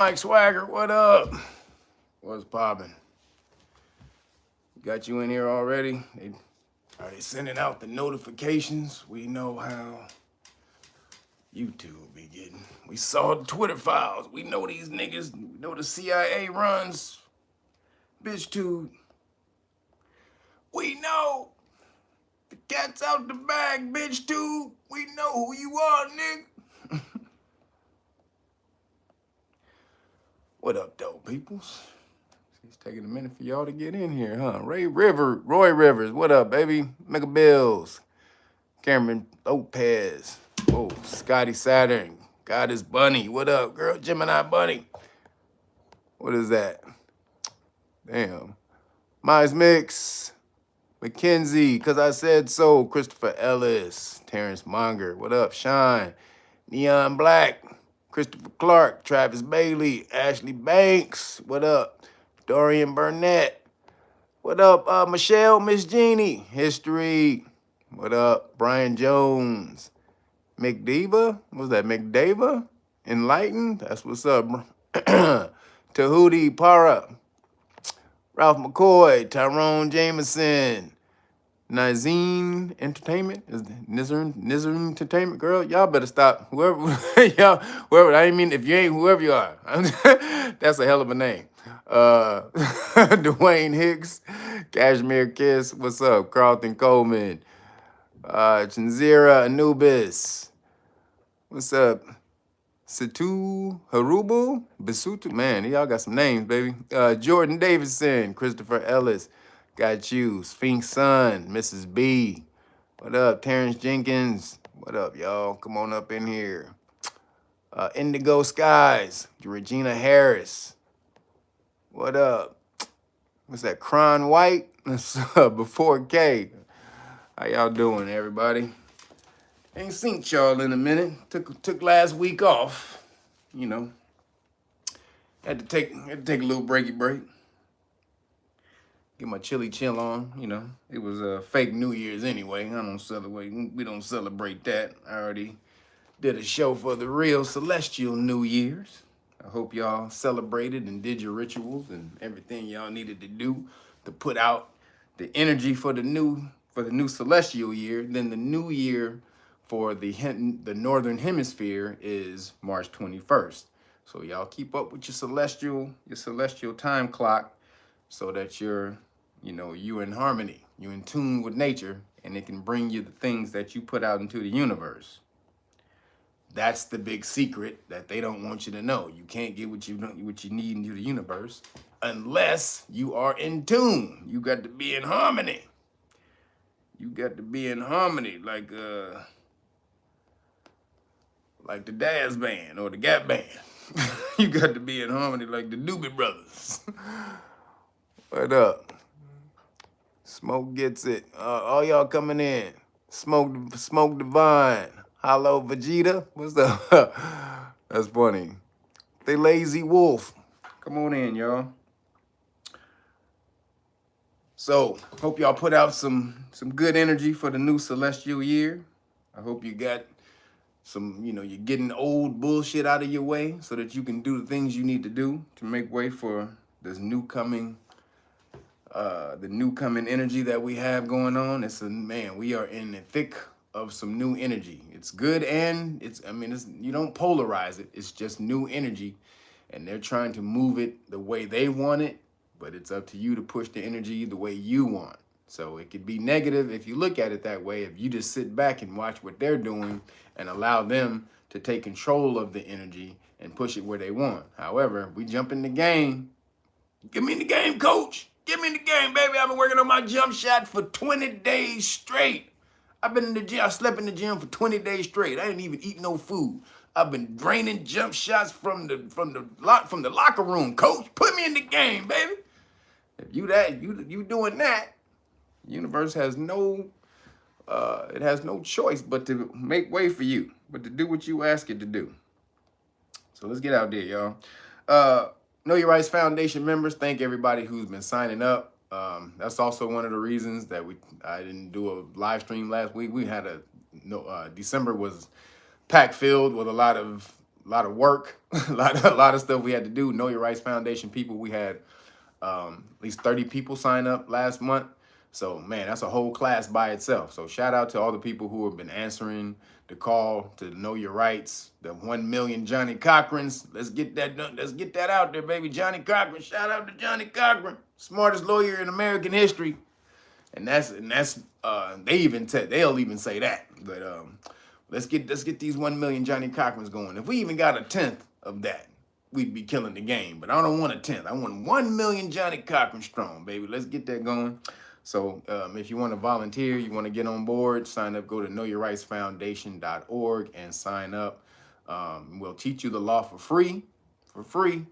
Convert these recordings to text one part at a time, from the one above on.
Mike Swagger, what up? What's poppin'? Got you in here already? Are they sending out the notifications? We know how YouTube be getting. We saw the Twitter files. We know these niggas. We know the CIA runs. Bitch tube. We know. The cat's out the bag, bitch tube. We know who you are, nigga. What up, though, peoples? It's taking a minute for y'all to get in here, huh? Roy Rivers, what up, baby? Mega Bills, Cameron Lopez, oh, Scotty Saturn, Goddess Bunny, what up, girl? Gemini Bunny. What is that? Damn. Mize Mix, Mackenzie, Cause I Said So, Christopher Ellis, Terrence Monger, what up, Shine, Neon Black, Christopher Clark, Travis Bailey, Ashley Banks, what up? Dorian Burnett, what up? Michelle, Miss Jeannie, History, what up? Brian Jones, McDiva, what was that? McDava, Enlightened, that's what's up. Tahuti Para, Ralph McCoy, Tyrone Jameson, Nazine Entertainment, is Nizern Entertainment, girl. Y'all better stop. Whoever, whoever. I mean, if you ain't whoever you are, that's a hell of a name. Dwayne Hicks, Cashmere Kiss, what's up? Carlton Coleman, Chinzira Anubis, what's up? Situ Harubu, Basutu, man, y'all got some names, baby. Jordan Davidson, Christopher Ellis, got you. Sphinx Sun, Mrs. B, what up? Terrence Jenkins, what up, y'all? Come on up in here. Indigo Skies, Regina Harris, what up? What's that? Cron White? What's up? Before K. How y'all doing, everybody? Ain't seen y'all in a minute. Took last week off. You know. Had to take a little break. Get my chili chill on, you know. It was a fake New Year's anyway. We don't celebrate that. I already did a show for the real celestial New Year's. I hope y'all celebrated and did your rituals and everything y'all needed to do to put out the energy for the new celestial year. Then the new year for the northern hemisphere is March 21st. So y'all keep up with your celestial time clock so that you're in harmony, you're in tune with nature, and it can bring you the things that you put out into the universe. That's the big secret that they don't want you to know. You can't get what you need into the universe unless you are in tune. You got to be in harmony. You got to be in harmony, like the Daz Band or the Gap Band. You got to be in harmony like the Doobie Brothers. What up? Smoke gets it. All y'all coming in. Smoke Divine. Hello, Vegeta. What's up? That's funny. The Lazy Wolf. Come on in, y'all. So, hope y'all put out some good energy for the new celestial year. I hope you got some, you're getting old bullshit out of your way so that you can do the things you need to do to make way for this new coming energy that we have going on. We are in the thick of some new energy. It's good and you don't polarize it. It's just new energy, and they're trying to move it the way they want it, but it's up to you to push the energy the way you want. So it could be negative if you look at it that way, if you just sit back and watch what they're doing and allow them to take control of the energy and push it where they want. However, we jump in the game. Get me in the game, coach. Get me in the game, baby. I've been working on my jump shot for 20 days straight. I've been in the gym. I slept in the gym for 20 days straight. I didn't even eat no food. I've been draining jump shots from the locker room, coach. Put me in the game, baby. If you doing that, the universe has no choice but to make way for you, but to do what you ask it to do. So let's get out there, y'all. Know Your Rights Foundation members, thank everybody who's been signing up. That's also one of the reasons that I didn't do a live stream last week. We had December was pack filled with a lot of work, a lot of stuff we had to do. Know Your Rights Foundation people, we had at least 30 people sign up last month. So man, that's a whole class by itself. So shout out to all the people who have been answering the call to know your rights. The 1 million Johnny Cochrans. Let's get that done. Let's get that out there, baby. Johnny Cochran. Shout out to Johnny Cochran, smartest lawyer in American history. And that's they'll even say that. But let's get these 1 million Johnny Cochrans going. If we even got a 10th of that, we'd be killing the game. But I don't want a 10th. I want 1 million Johnny Cochran strong, baby. Let's get that going. So if you want to volunteer, you want to get on board, sign up, go to knowyourrightsfoundation.org and sign up. We'll teach you the law for free. For free.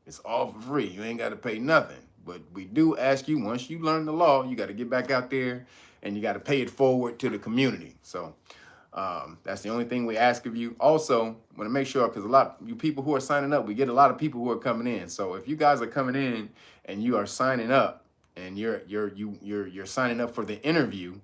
It's all for free. You ain't got to pay nothing. But we do ask you, once you learn the law, you got to get back out there and you got to pay it forward to the community. So that's the only thing we ask of you. Also, want to make sure, because a lot of you people who are signing up, we get a lot of people who are coming in. So if you guys are coming in and you are signing up and you're signing up for the interview,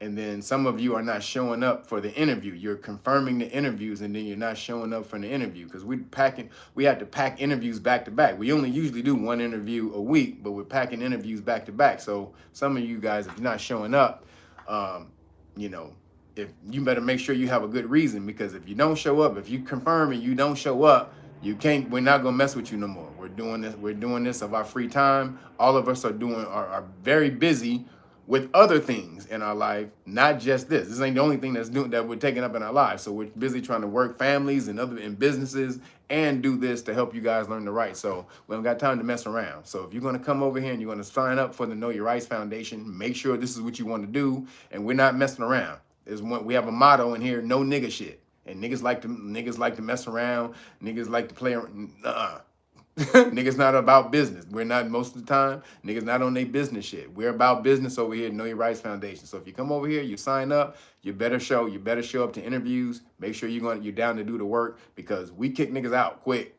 and then some of you are not showing up for the interview. You're confirming the interviews, and then you're not showing up for the interview because we had to pack interviews back to back. We only usually do one interview a week, but we're packing interviews back to back. So some of you guys, if you're not showing up, if you better make sure you have a good reason, because if you don't show up, if you confirm and you don't show up, we're not gonna mess with you no more. We're doing this of our free time. All of us are very busy with other things in our life, not just this. This ain't the only thing that we're taking up in our lives. So we're busy trying to work families and businesses and do this to help you guys learn the rights. So we don't got time to mess around. So if you're going to come over here and you're going to sign up for the Know Your Rights Foundation, make sure this is what you want to do, and we're not messing around. We have a motto in here: no nigga shit. And niggas like to mess around. Niggas like to play around. Niggas not about business. We're not, most of the time. Niggas not on their business shit. We're about business over here at Know Your Rights Foundation. So if you come over here, you sign up, you better show up to interviews. Make sure you're down to do the work, because we kick niggas out quick.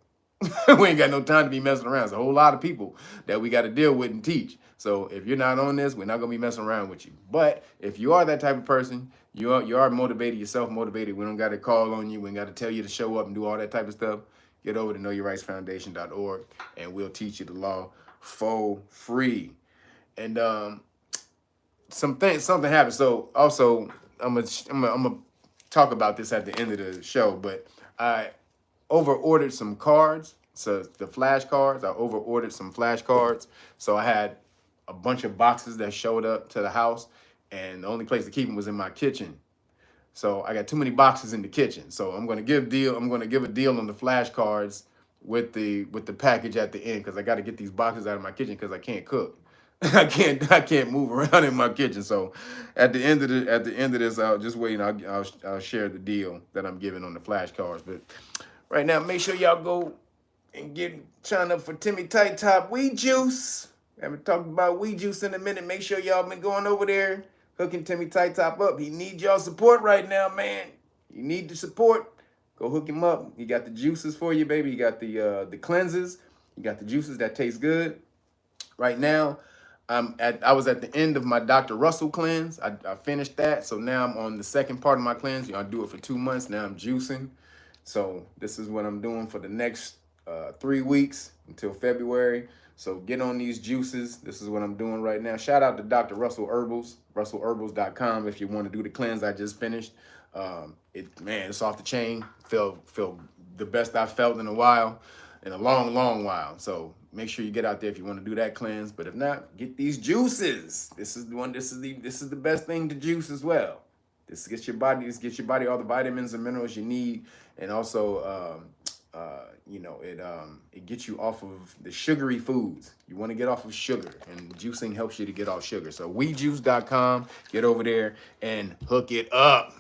We ain't got no time to be messing around. There's a whole lot of people that we got to deal with and teach. So if you're not on this, we're not gonna be messing around with you. But if you are that type of person, you are motivated, you're self-motivated, we don't got to call on you, we ain't got to tell you to show up and do all that type of stuff. Get over to knowyourrightsfoundation.org and we'll teach you the law for free. And something happened. So also, I'm gonna talk about this at the end of the show, but I over-ordered some cards. So the flashcards, I over-ordered some flashcards. So I had a bunch of boxes that showed up to the house, and the only place to keep them was in my kitchen. So I got too many boxes in the kitchen. So I'm gonna give a deal on the flashcards with the package at the end, because I got to get these boxes out of my kitchen because I can't cook. I can't move around in my kitchen. So at the end of this, I'll just wait and I'll share the deal that I'm giving on the flashcards. But right now, make sure y'all go and sign up for Timmy Tight Top Weed Juice. Haven't talked about weed juice in a minute. Make sure y'all been going over there, hooking Timmy Tight Top up. He needs y'all support right now, man. You need the support. Go hook him up. He got the juices for you, baby. You got the cleanses. You got the juices that taste good. Right now, I was at the end of my Dr. Russell cleanse. I finished that. So now I'm on the second part of my cleanse. I do it for 2 months. Now I'm juicing. So this is what I'm doing for the next 3 weeks until February. So get on these juices. This is what I'm doing right now. Shout out to Dr. Russell Herbals, russellherbals.com if you want to do the cleanse I just finished. It's off the chain. Feel the best I've felt in a while, in a long while. So make sure you get out there if you want to do that cleanse. But if not, get these juices. This is the best thing to juice as well. This gets your body all the vitamins and minerals you need, and also it gets you off of the sugary foods. You want to get off of sugar, and juicing helps you to get off sugar. So weedjuice.com, get over there and hook it up.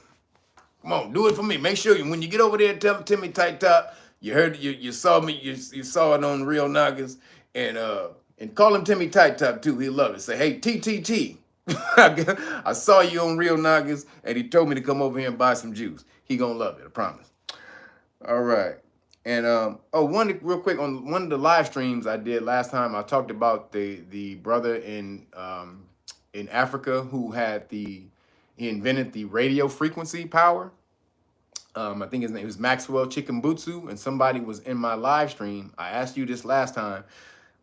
Come on, do it for me. Make sure when you get over there, tell Timmy Tight Top you saw me, you saw it on Real Niggas, and call him Timmy Tight Top too. He'll love it. Say, hey, TTT. I saw you on Real Niggas, and he told me to come over here and buy some juice. He gonna love it, I promise. All right. And real quick, on one of the live streams I did last time, I talked about the brother in Africa who he invented the radio frequency power. I think his name was Maxwell Chikumbutsu, and somebody was in my live stream. I asked you this last time.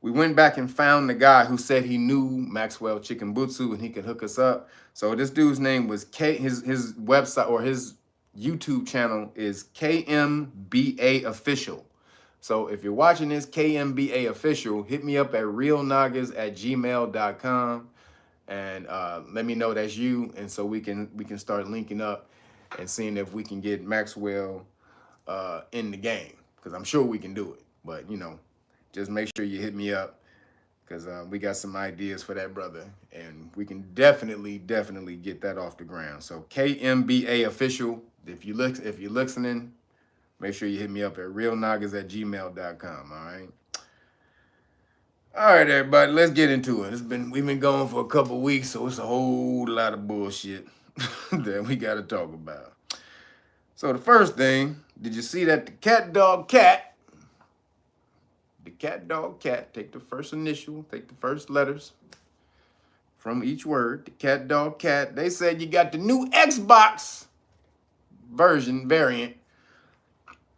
We went back and found the guy who said he knew Maxwell Chikumbutsu and he could hook us up. So this dude's name was his website or his YouTube channel is KMBA Official. So if you're watching this, KMBA Official, hit me up at realnagas@gmail.com and let me know that's you, and so we can start linking up and seeing if we can get Maxwell in the game, because I'm sure we can do it. But you know, just make sure you hit me up, because we got some ideas for that brother, and we can definitely get that off the ground. So KMBA Official, if you're listening, make sure you hit me up at realnagas@gmail.com. All right, everybody, let's get into it. We've been going for a couple weeks, so it's a whole lot of bullshit that we got to talk about. So the first thing, did you see that the cat, dog, cat, take the first initial, take the first letters from each word, the cat, dog, cat, they said you got the new Xbox variant,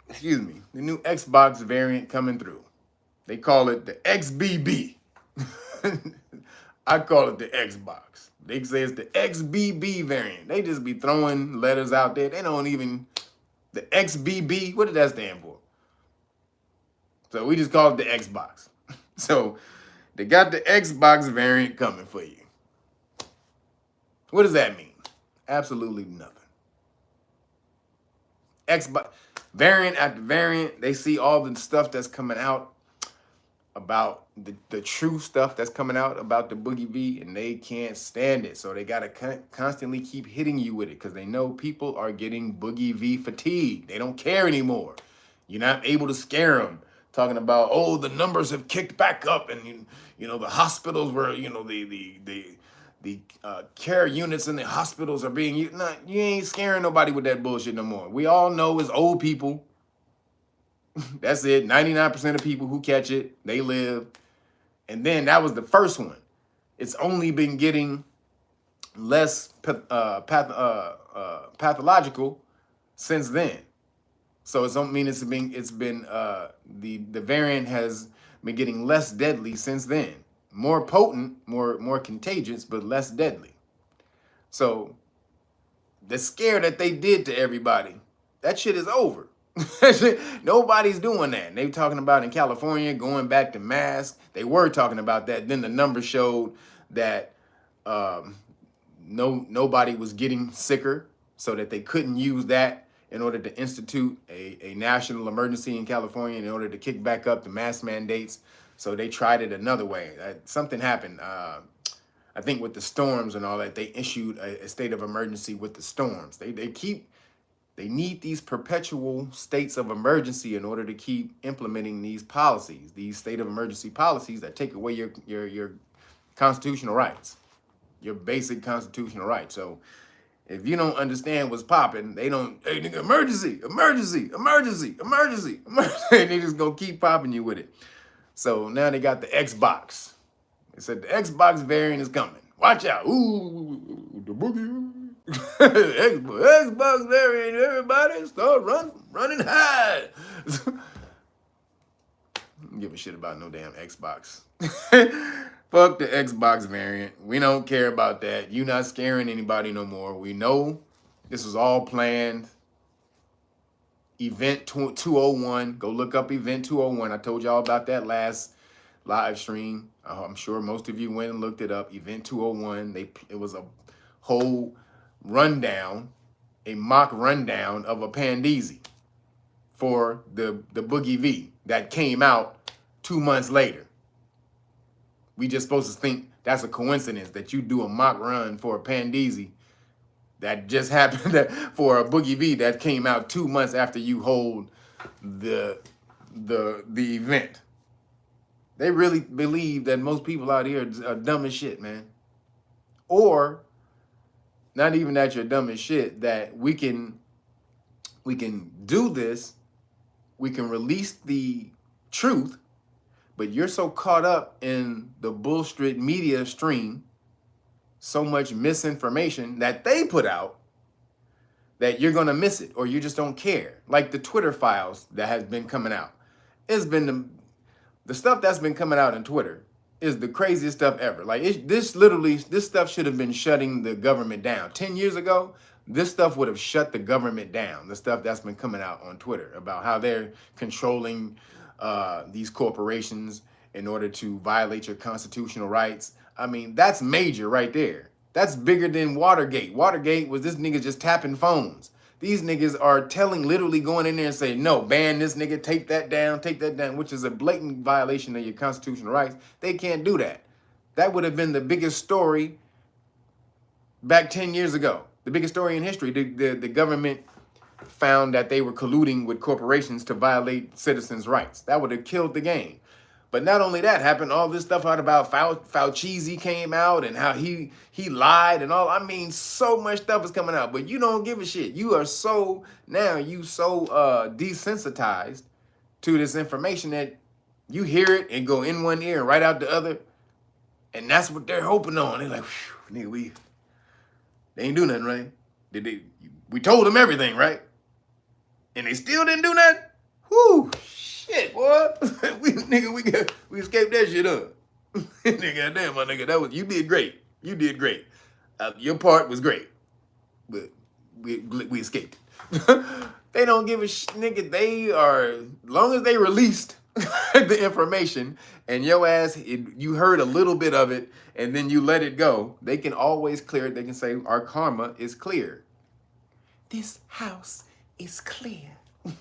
the new Xbox variant coming through. They call it the XBB. I call it the Xbox. They say it's the XBB variant. They just be throwing letters out there. They don't even, the XBB, what did that stand for? So we just call it the Xbox. So they got the Xbox variant coming for you. What does that mean? Absolutely nothing. Xbox, variant after variant, they see all the stuff that's coming out about the true stuff that's coming out about the Boogie V, and they can't stand it. So they got to constantly keep hitting you with it, because they know people are getting Boogie V fatigue. They don't care anymore. You're not able to scare them. Talking about, oh, the numbers have kicked back up, and you know the hospitals were, you know, the care units in the hospitals are being used. Nah, you ain't scaring nobody with that bullshit no more. We all know it's old people. That's it. 99% of people who catch it, they live. And then that was the first one. It's only been getting less pathological since then. So it don't mean the variant has been getting less deadly since then. More potent, more contagious, but less deadly. So the scare that they did to everybody, that shit is over. Nobody's doing that. They were talking about in California going back to masks. They were talking about that. Then the numbers showed that nobody was getting sicker, so that they couldn't use that in order to institute a national emergency in California in order to kick back up the mask mandates. So they tried it another way. Something happened. I think with the storms and all that, they issued a state of emergency with the storms. They need these perpetual states of emergency in order to keep implementing these policies, these state of emergency policies that take away your constitutional rights, your basic constitutional rights. So if you don't understand what's popping, they don't, hey, nigga, emergency. They just gonna keep popping you with it. So now they got the Xbox. They said the Xbox variant is coming. Watch out. Ooh, the Boogie. Xbox variant, everybody start running high. Don't give a shit about no damn Xbox. Fuck the Xbox variant. We don't care about that. You not scaring anybody no more. We know this was all planned. Event 201. Go look up Event 201. I told y'all about that last live stream. I'm sure most of you went and looked it up. Event 201. It was a whole rundown, a mock rundown of a pandeezy for the Boogie V that came out 2 months later. We just supposed to think that's a coincidence that you do a mock run for a pandeezy that just happened for a Boogie V that came out 2 months after you hold the event. They really believe that most people out here are dumb as shit, man. Or not even that you're dumb as shit, that we can do this, we can release the truth, but you're so caught up in the bullshit media stream, so much misinformation that they put out, that you're going to miss it or you just don't care. Like the Twitter files that has been coming out. It's been the stuff that's been coming out on Twitter is the craziest stuff ever. Like this stuff should have been shutting the government down. 10 years ago, this stuff would have shut the government down. The stuff that's been coming out on Twitter about how they're controlling these corporations in order to violate your constitutional rights. I mean, that's major right there. That's bigger than Watergate. Watergate was this nigga just tapping phones. These niggas are literally going in there and saying, no, ban this nigga, take that down, which is a blatant violation of your constitutional rights. They can't do that. That would have been the biggest story back 10 years ago. The biggest story in history. The government found that they were colluding with corporations to violate citizens' rights. That would have killed the game. But not only that happened, all this stuff out about Fauci came out and how he lied and all. I mean, so much stuff is coming out, but you don't give a shit. You are so desensitized to this information that you hear it and go in one ear and right out the other. And that's what they're hoping on. They're like, nigga, they ain't do nothing, right? We told them everything, right? And they still didn't do nothing? Whew. Shit, boy. we escaped that shit up. Nigga, damn, my nigga, you did great. You did great. Your part was great. But we escaped. They don't give a shit, nigga. They are, long as they released the information and your ass, you heard a little bit of it and then you let it go, they can always clear it. They can say, our karma is clear. This house is clear.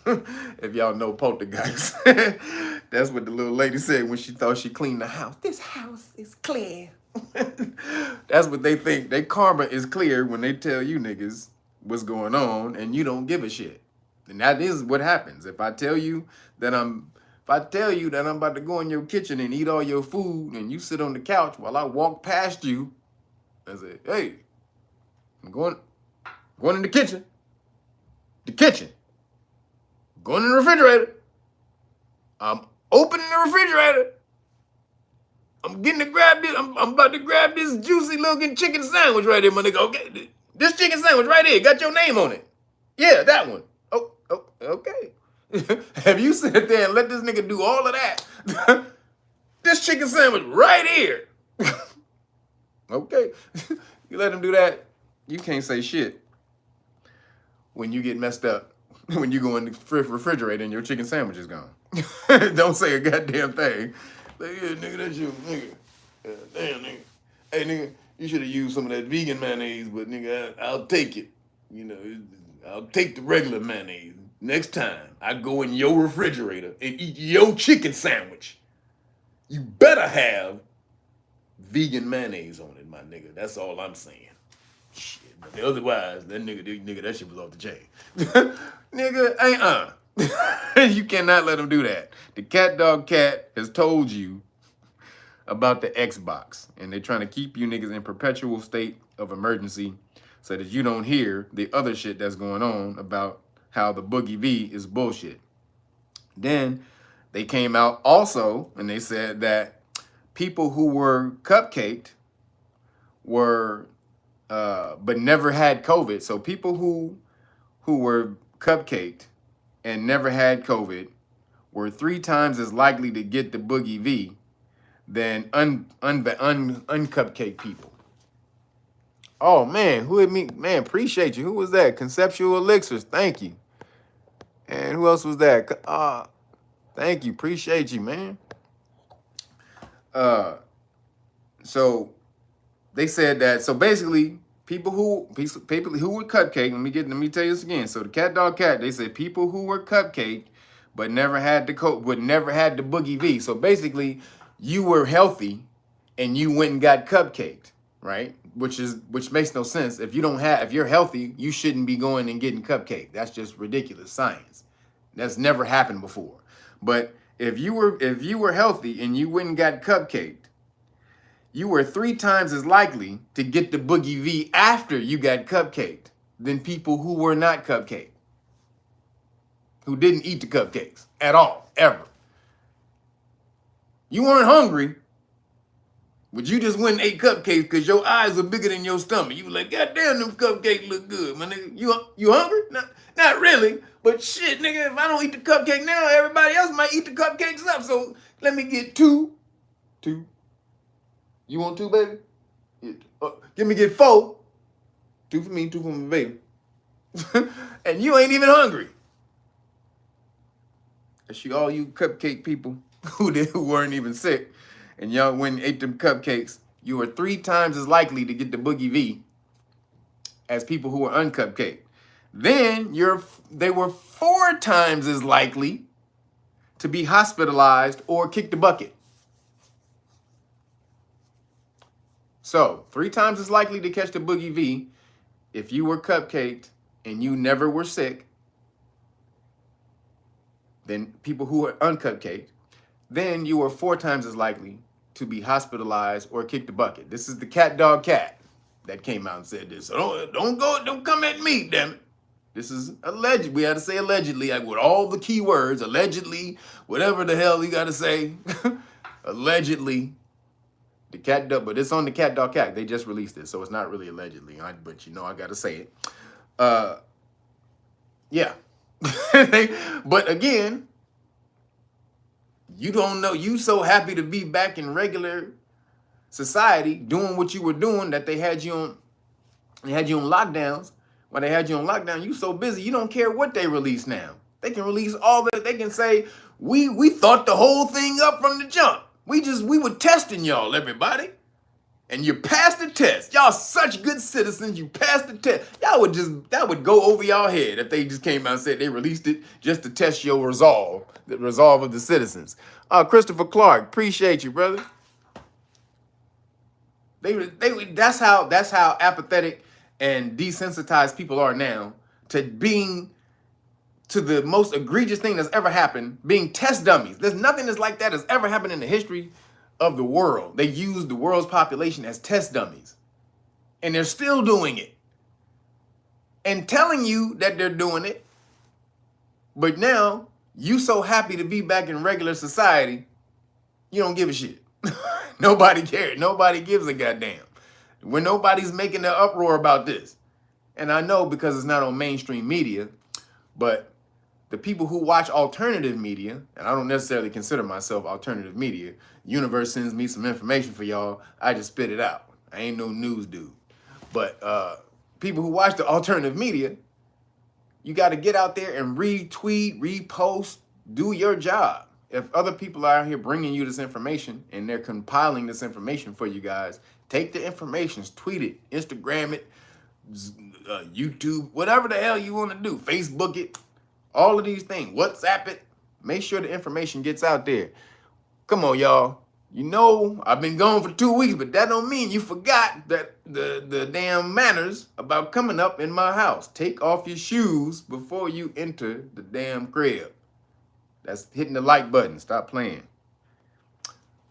If y'all know Poltergeist, that's what the little lady said when she thought she cleaned the house. This house is clear. That's what they think. Their karma is clear when they tell you niggas what's going on and you don't give a shit. And that is what happens. If I tell you that I'm about to go in your kitchen and eat all your food and you sit on the couch while I walk past you, I say, hey, I'm going in the kitchen. Going in the refrigerator. I'm opening the refrigerator. I'm getting to grab this. I'm about to grab this juicy looking chicken sandwich right here, my nigga. Okay, this chicken sandwich right here got your name on it. Yeah, that one. Oh, okay. Have you sit there and let this nigga do all of that? This chicken sandwich right here. Okay. You let him do that, you can't say shit when you get messed up. When you go in the refrigerator and your chicken sandwich is gone. Don't say a goddamn thing. Like, yeah, nigga, that's your nigga. Damn, nigga. Hey, nigga, you should have used some of that vegan mayonnaise, but nigga, I'll take it. You know, I'll take the regular mayonnaise. Next time I go in your refrigerator and eat your chicken sandwich, you better have vegan mayonnaise on it, my nigga. That's all I'm saying. Shit, but otherwise, that shit was off the chain. Nigga, you cannot let him do that. The cat dog cat has told you about the Xbox, and they're trying to keep you niggas in perpetual state of emergency so that you don't hear the other shit that's going on about how the Boogie V is bullshit. Then they came out also and they said that people who were cupcaked were but never had COVID. So people who were cupcaked and never had COVID were 3 times as likely to get the Boogie V than uncupcake people. Oh man, man, appreciate you. Who was that? Conceptual Elixirs, thank you. And who else was that? Thank you, appreciate you, man. So they said that, so basically people who were cupcake, let me tell you this again. So the cat dog cat, they said people who were cupcake but never had the Boogie V. So basically you were healthy and you went and got cupcaked, right? Which makes no sense. If you're healthy, you shouldn't be going and getting cupcake. That's just ridiculous science. That's never happened before. But if you were healthy and you went and got cupcaked, you were 3 times as likely to get the Boogie V after you got cupcaked than people who were not cupcaked, who didn't eat the cupcakes at all, ever. You weren't hungry, But you just went and ate cupcakes because your eyes are bigger than your stomach. You were like, God damn, them cupcakes look good, my nigga. You hungry? Not really. But shit, nigga, if I don't eat the cupcake now, everybody else might eat the cupcakes up. So let me get two. Two. You want two, baby? Get 4. 2 for me, 2 for my baby. And you ain't even hungry. All you cupcake people who weren't even sick, and y'all went and ate them cupcakes, you were 3 times as likely to get the Boogie V as people who were uncupcaked. Then they were 4 times as likely to be hospitalized or kick the bucket. So 3 times as likely to catch the Boogie V if you were cupcaked and you never were sick than people who are uncupcaked. Then you are 4 times as likely to be hospitalized or kick the bucket. This is the cat that came out and said this. So don't come at me, damn it. This is alleged. We had to say allegedly, like with all the key words, allegedly, whatever the hell you got to say, allegedly. The cat dog, but it's on the cat. They just released it, so it's not really allegedly. But you know, I got to say it. Yeah. But again, you don't know. You so happy to be back in regular society, doing what you were doing, that they had you on. They had you on lockdowns. When they had you on lockdown, you so busy, you don't care what they release now. They can release all that. They can say, we thought the whole thing up from the jump. We were testing y'all, everybody. And you passed the test. Y'all such good citizens, you passed the test. That would go over y'all head if they just came out and said they released it just to test your resolve, the resolve of the citizens. Christopher Clark, appreciate you, brother. That's how apathetic and desensitized people are now to the most egregious thing that's ever happened, being test dummies. There's nothing that's like that that's ever happened in the history of the world. They use the world's population as test dummies. And they're still doing it. And telling you that they're doing it. But now, you so happy to be back in regular society, you don't give a shit. Nobody cares. Nobody gives a goddamn. When nobody's making an uproar about this. And I know because it's not on mainstream media, but the people who watch alternative media, and I don't necessarily consider myself alternative media, Universe sends me some information for y'all, I just spit it out. I ain't no news dude. But people who watch the alternative media, you got to get out there and retweet, repost, do your job. If other people are out here bringing you this information and they're compiling this information for you guys, take the information, tweet it, Instagram it, YouTube, whatever the hell you want to do, Facebook it, all of these things, WhatsApp it, make sure the information gets out there. Come on, y'all. You know, I've been gone for 2 weeks, but that don't mean you forgot that the damn manners about coming up in my house. Take off your shoes before you enter the damn crib. That's hitting the like button. Stop playing.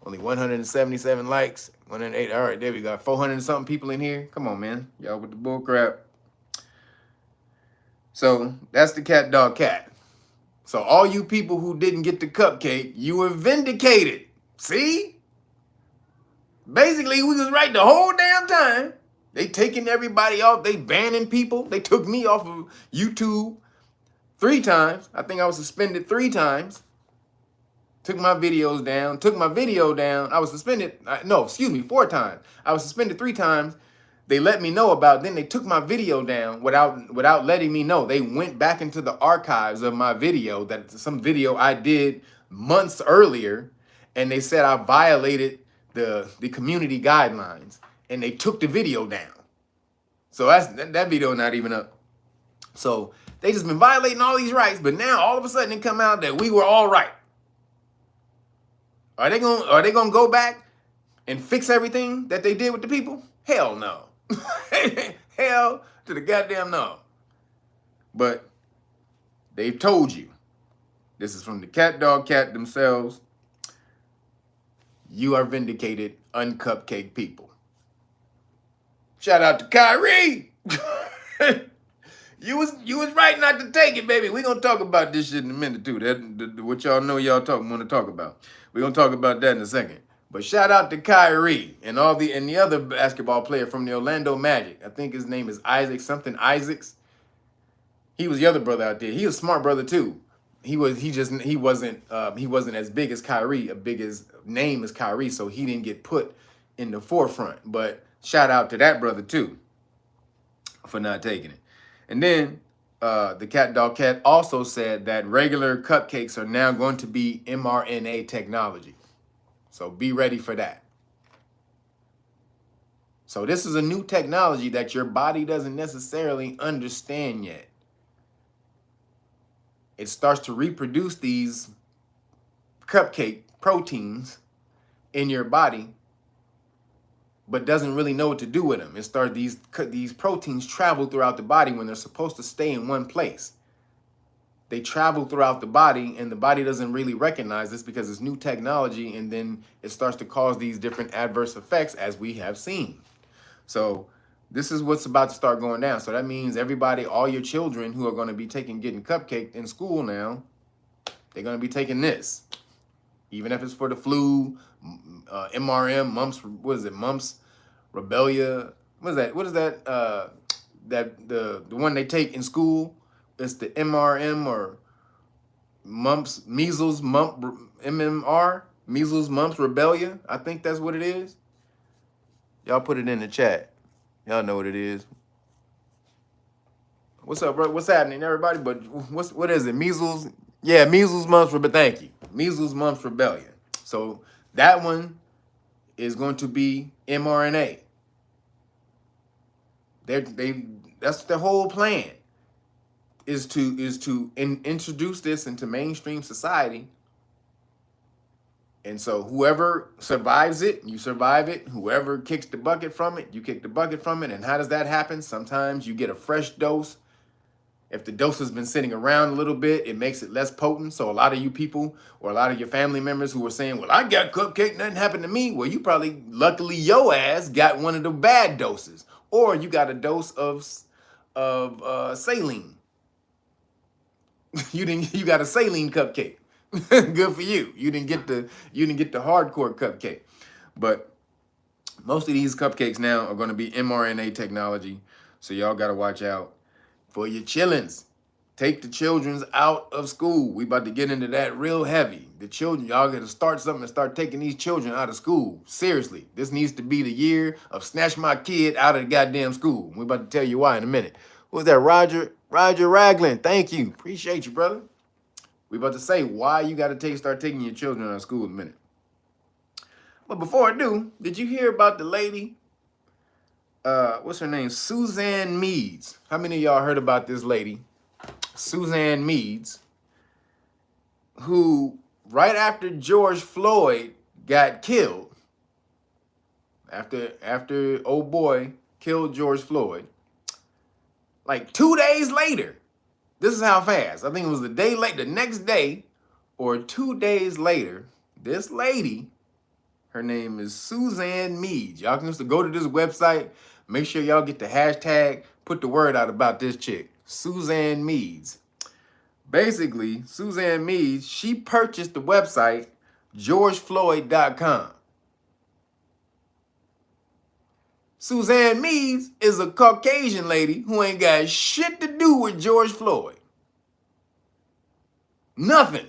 Only 177 likes. 108. All right, there we go. 400 and something people in here. Come on, man. Y'all with the bull crap. So that's the cat. So all you people who didn't get the cupcake, you were vindicated. See? Basically, we was right the whole damn time. They taking everybody off. They banning people. They took me off of YouTube 3 times. I think I was suspended 3 times. Took my videos down. I was suspended. 4 times. I was suspended 3 times. They let me know about it. Then they took my video down without letting me know. They went back into the archives of my video, some video I did months earlier, and they said I violated the community guidelines, and they took the video down. So that video not even up. So they just been violating all these rights, but now all of a sudden it come out that we were all right. Are they gonna go back and fix everything that they did with the people? Hell no. Hell to the goddamn no. But they've told you. This is from the cat themselves. You are vindicated, uncupcake people. Shout out to Kyrie. You was right not to take it, baby. We're gonna talk about this shit in a minute too. What y'all know want to talk about. We're gonna talk about that in a second. But shout out to Kyrie and the other basketball player from the Orlando Magic. I think his name is Isaacs. He was the other brother out there. He was a smart brother too. He wasn't as big as Kyrie, a big as name as Kyrie, so he didn't get put in the forefront. But shout out to that brother too for not taking it. And then the Cat Dog Cat also said that regular cupcakes are now going to be mRNA technology. So be ready for that. So this is a new technology that your body doesn't necessarily understand yet. It starts to reproduce these cupcake proteins in your body, but doesn't really know what to do with them. It starts these proteins travel throughout the body when they're supposed to stay in one place. They travel throughout the body, and the body doesn't really recognize this because it's new technology, and then it starts to cause these different adverse effects, as we have seen. So this is what's about to start going down. So that means everybody, all your children who are going to be getting cupcaked in school now, they're going to be taking this. Even if it's for the flu, MRM, mumps, what is it, mumps, rubella, what is that, the one they take in school? It's the MRM or mumps, measles, MMR, measles, mumps, rubella. I think that's what it is. Y'all put it in the chat. Y'all know what it is. What's up, bro? What's happening, everybody? But what is it? Measles? Yeah, measles, mumps, rubella. Thank you. Measles, mumps, rubella. So that one is going to be mRNA. That's the whole plan. Is to introduce this into mainstream society. And so whoever survives it, you survive it. Whoever kicks the bucket from it, you kick the bucket from it. And how does that happen? Sometimes you get a fresh dose. If the dose has been sitting around a little bit, it makes it less potent. So a lot of you people or a lot of your family members who were saying, well, I got cupcake, nothing happened to me. Well, you probably, luckily, your ass got one of the bad doses. Or you got a dose of saline. You got a saline cupcake. Good for you. You didn't get the hardcore cupcake. But most of these cupcakes now are going to be mRNA technology. So y'all got to watch out for your chillins. Take the children's out of school. We about to get into that real heavy. The children, y'all got to start something and start taking these children out of school. Seriously, this needs to be the year of snatch my kid out of the goddamn school. We're about to tell you why in a minute. Who's that? Roger Ragland. Thank you. Appreciate you, brother. We about to say why you got to start taking your children out of school in a minute. But before I do, did you hear about the lady? What's her name? Suzanne Meads. How many of y'all heard about this lady? Suzanne Meads, who right after George Floyd got killed, after old boy killed George Floyd, like 2 days later, this is how fast. I think it was the next day or 2 days later, this lady, her name is Suzanne Meads. Y'all can just go to this website, make sure y'all get the hashtag, put the word out about this chick, Suzanne Meads. Basically, Suzanne Meads, she purchased the website GeorgeFloyd.com. Suzanne Meads is a Caucasian lady who ain't got shit to do with George Floyd. Nothing.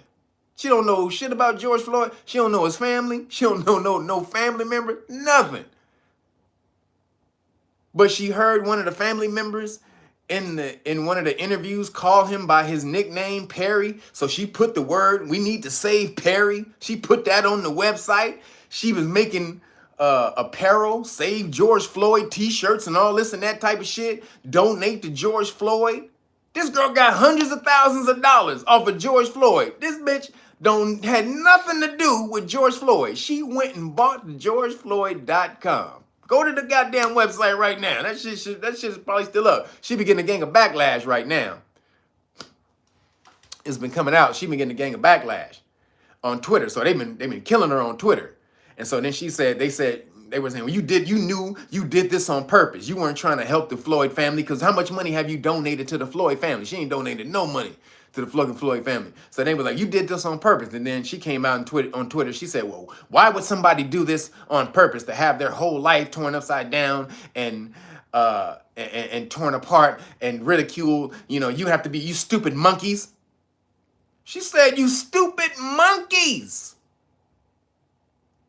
She don't know shit about George Floyd. She don't know his family. She don't know no family member. Nothing. But she heard one of the family members in one of the interviews call him by his nickname, Perry. So she put the word, we need to save Perry. She put that on the website. She was making apparel, save George Floyd t-shirts and all this and that type of shit. Donate to George Floyd. This girl got hundreds of thousands of dollars off of George Floyd. This bitch had nothing to do with George Floyd. She went and bought GeorgeFloyd.com. Go to the goddamn website right now. That shit is probably still up. She be getting a gang of backlash right now. It's been coming out. She been getting a gang of backlash on Twitter. So they've been killing her on Twitter. And so then they were saying, well, you knew you did this on purpose. You weren't trying to help the Floyd family because how much money have you donated to the Floyd family? She ain't donated no money to the fucking Floyd family. So they were like, you did this on purpose. And then she came out on Twitter. She said, well, why would somebody do this on purpose to have their whole life torn upside down and torn apart and ridiculed? You know, you have to be, you stupid monkeys. She said, you stupid monkeys.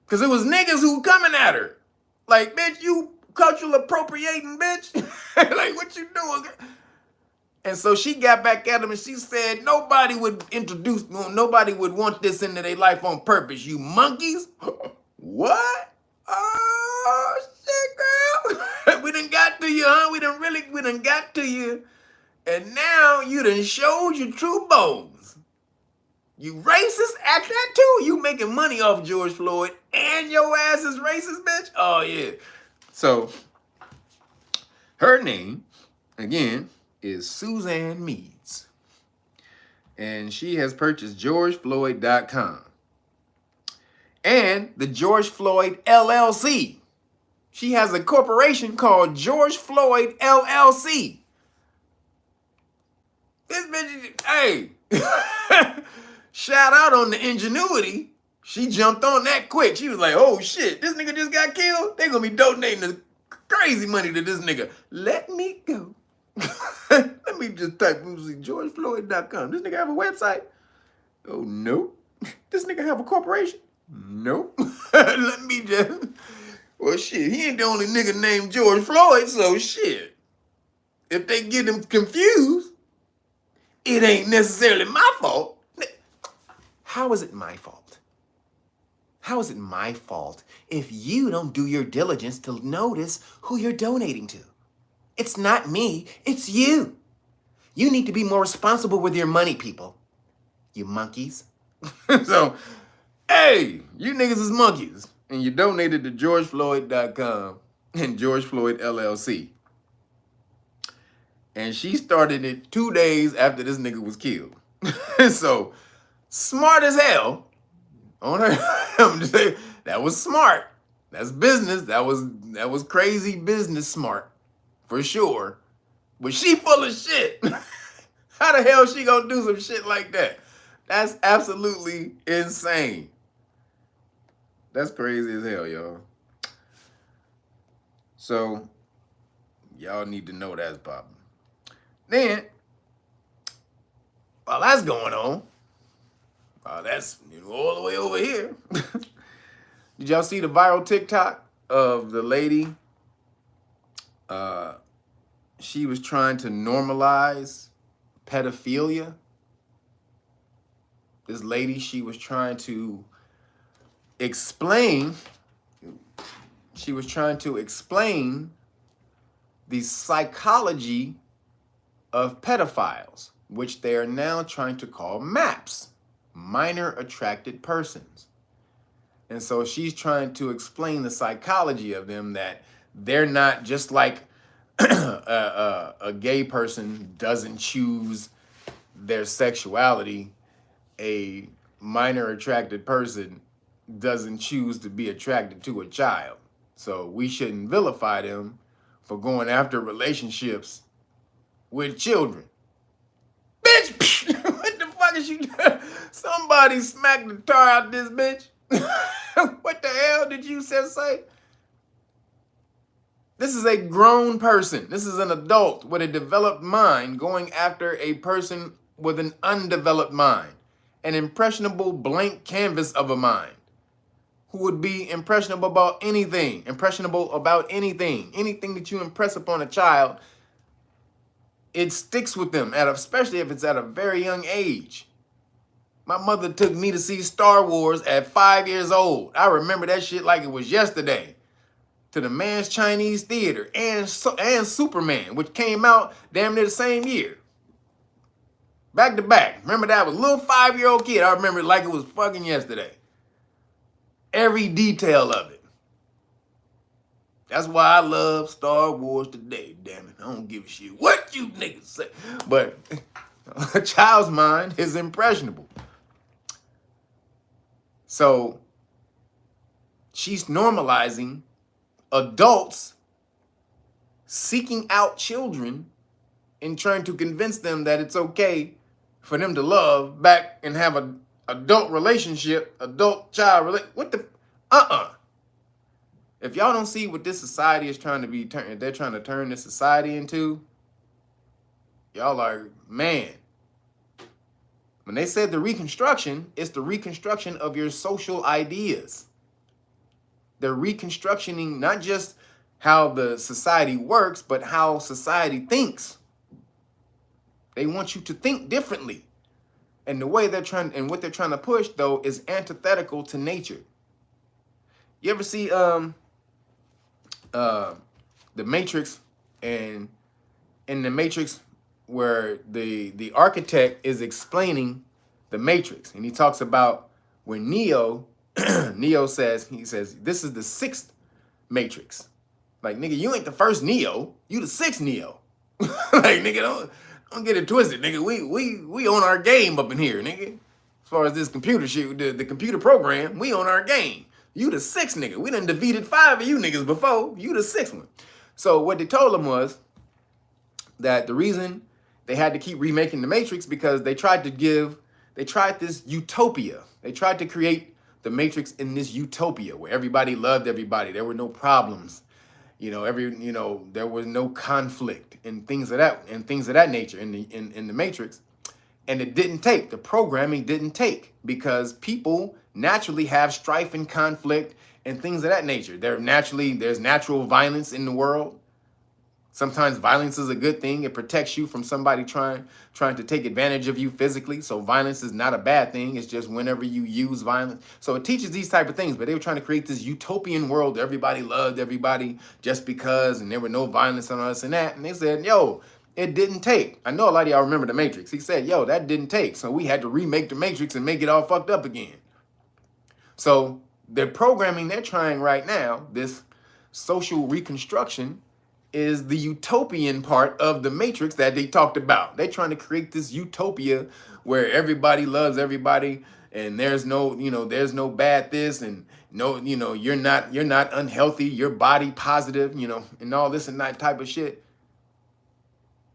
Because it was niggas who coming at her. Like, bitch, you cultural appropriating, bitch. Like, what you doing? And so she got back at him and she said, nobody would want this into their life on purpose, you monkeys. What? Oh, shit, girl. We done got to you, huh? We done got to you. And now you done showed your true bones. You racist at that too? You making money off George Floyd and your ass is racist, bitch? Oh, yeah. So, her name, again, is Suzanne Meads. And she has purchased GeorgeFloyd.com. And the George Floyd LLC. She has a corporation called George Floyd LLC. This bitch, hey. Shout out on the ingenuity. She jumped on that quick. She was like, oh shit, this nigga just got killed? They gonna be donating the crazy money to this nigga. Let me go. Let me just type GeorgeFloyd.com. This nigga have a website? Oh, no. This nigga have a corporation? Nope. Let me just... Well, shit, he ain't the only nigga named George Floyd, so shit. If they get him confused, it ain't necessarily my fault. How is it my fault? How is it my fault if you don't do your diligence to notice who you're donating to? It's not me, it's you. You need to be more responsible with your money, people. You monkeys. So, hey, you niggas is monkeys. And you donated to GeorgeFloyd.com and George Floyd LLC. And she started it 2 days after this nigga was killed. So, smart as hell on her. I'm just saying, that was smart. That's business. That was crazy business smart. For sure. But she full of shit. How the hell she gonna do some shit like that? That's absolutely insane. That's crazy as hell, y'all. So, y'all need to know that's popping. Then, while that's going on, that's all the way over here. Did y'all see the viral TikTok of the lady? She was trying to normalize pedophilia. This lady, she was trying to explain the psychology of pedophiles, which they are now trying to call MAPs, minor attracted persons. And so she's trying to explain the psychology of them, that they're not just like a gay person doesn't choose their sexuality. A minor attracted person doesn't choose to be attracted to a child. So we shouldn't vilify them for going after relationships with children. Bitch, what the fuck is you doing? Somebody smacked the tar out this bitch. What the hell did you say? This is a grown person. This is an adult with a developed mind going after a person with an undeveloped mind, an impressionable blank canvas of a mind, who would be impressionable about anything, anything that you impress upon a child, it sticks with them, especially if it's at a very young age. My mother took me to see Star Wars at 5 years old. I remember that shit like it was yesterday. To the Man's Chinese Theater and Superman, which came out damn near the same year. Back to back. Remember that? I was a little 5-year-old kid. I remember it like it was fucking yesterday. Every detail of it. That's why I love Star Wars today, damn it. I don't give a shit what you niggas say. But a child's mind is impressionable. So she's normalizing adults seeking out children and trying to convince them that it's okay for them to love back and have a adult relationship, adult-child relationship. What the? If y'all don't see what this society is trying to be, they're trying to turn this society into, y'all are, man. When they said the reconstruction, it's the reconstruction of your social ideas. They're reconstructing not just how the society works, but how society thinks. They want you to think differently. And the way they're trying, and what they're trying to push, though, is antithetical to nature. You ever see The Matrix, and in The Matrix, where the architect is explaining the Matrix, and he talks about when Neo says, this is the sixth Matrix. Like, nigga, you ain't the first Neo, you the sixth Neo. Like, nigga, don't get it twisted, nigga. We on our game up in here, nigga. As far as this computer shit, the computer program, we on our game. You the sixth nigga. We done defeated 5 of you niggas before. You the sixth one. So what they told him was that the reason they had to keep remaking the Matrix because they tried this utopia. They tried to create the Matrix in this utopia where everybody loved everybody. There were no problems. There was no conflict and things of that nature in the Matrix. And it didn't take. The programming didn't take because people naturally have strife and conflict and things of that nature. There's natural violence in the world. Sometimes violence is a good thing. It protects you from somebody trying to take advantage of you physically. So violence is not a bad thing. It's just whenever you use violence. So it teaches these type of things. But they were trying to create this utopian world. Everybody loved everybody just because, and there were no violence on us and that. And they said, yo, it didn't take. I know a lot of y'all remember The Matrix. He said, yo, that didn't take. So we had to remake The Matrix and make it all fucked up again. So the programming they're trying right now, this social reconstruction, is the utopian part of the Matrix that they talked about. They're trying to create this utopia where everybody loves everybody and there's no bad this and you're not unhealthy, you're body positive, and all this and that type of shit.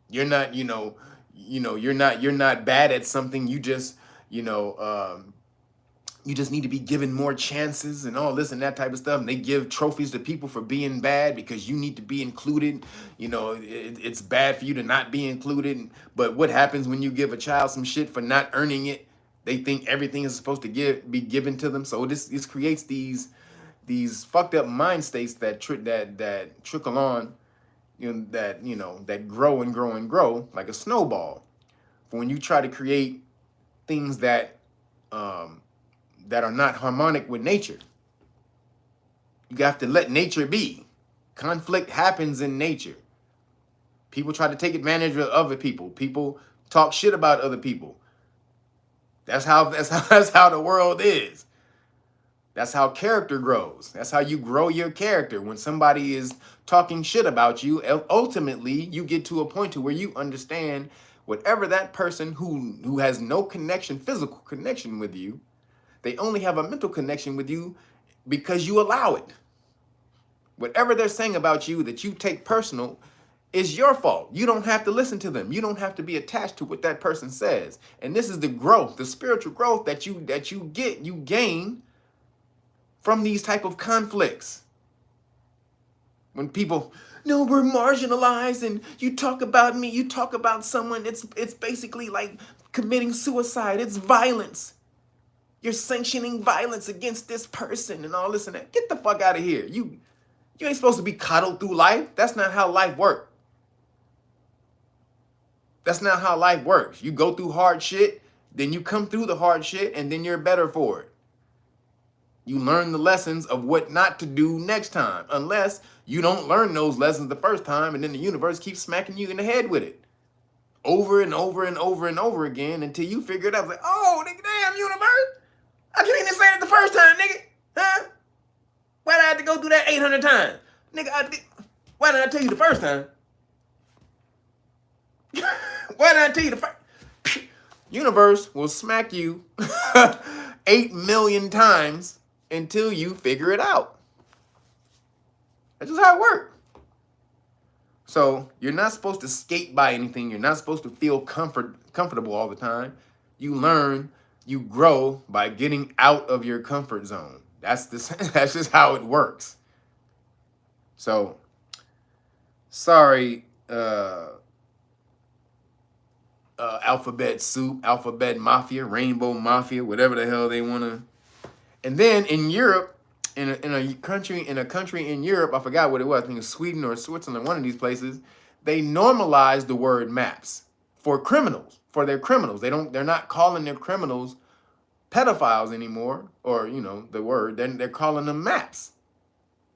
You're not, you're not bad at something. You just, you just need to be given more chances and all this and that type of stuff. And they give trophies to people for being bad because you need to be included. It's bad for you to not be included. But what happens when you give a child some shit for not earning it? They think everything is supposed to be given to them. So this creates these fucked up mind states that trickle on, that grow and grow and grow like a snowball. For when you try to create things that are not harmonic with nature. You have to let nature be. Conflict happens in nature. People try to take advantage of other people. People talk shit about other people. That's how the world is. That's how character grows. That's how you grow your character. When somebody is talking shit about you, ultimately you get to a point to where you understand whatever that person who has no physical connection with you, they only have a mental connection with you because you allow it. Whatever they're saying about you that you take personal is your fault. You don't have to listen to them. You don't have to be attached to what that person says. And this is the growth, the spiritual growth that you gain from these type of conflicts. When people, no, we're marginalized and you talk about me, you talk about someone, it's basically like committing suicide. It's violence. You're sanctioning violence against this person and all this and that. Get the fuck out of here. You ain't supposed to be coddled through life. That's not how life works. That's not how life works. You go through hard shit, then you come through the hard shit, and then you're better for it. You learn the lessons of what not to do next time, unless you don't learn those lessons the first time, and then the universe keeps smacking you in the head with it. Over and over and over and over again until you figure it out. Like, oh, nigga, damn, universe. I couldn't even say it the first time, nigga. Huh? Why did I have to go through that 800 times? Nigga, why did I tell you the first time? Why did I tell you the first? Universe will smack you 8 million times until you figure it out. That's just how it works. So you're not supposed to skate by anything. You're not supposed to feel comfortable all the time. You learn, you grow by getting out of your comfort zone. That's that's just how it works. So sorry, alphabet soup, alphabet mafia, rainbow mafia, whatever the hell they want to. And then in Europe, in a country in Europe, I forgot what it was. I think it's Sweden or Switzerland, one of these places. They normalized the word maps for criminals, for their criminals. They're not calling their criminals pedophiles anymore, or the word. Then they're calling them maps.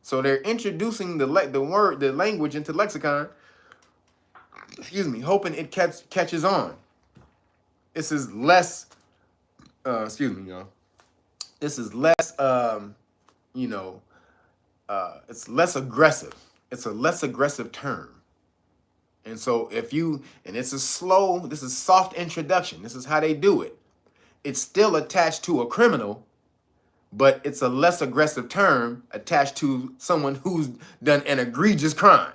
So they're introducing the language into lexicon. Excuse me, hoping it catches on. This is less. Excuse me, y'all. This is less. It's less aggressive. It's a less aggressive term. And so this is soft introduction. This is how they do it. It's still attached to a criminal, but it's a less aggressive term attached to someone who's done an egregious crime.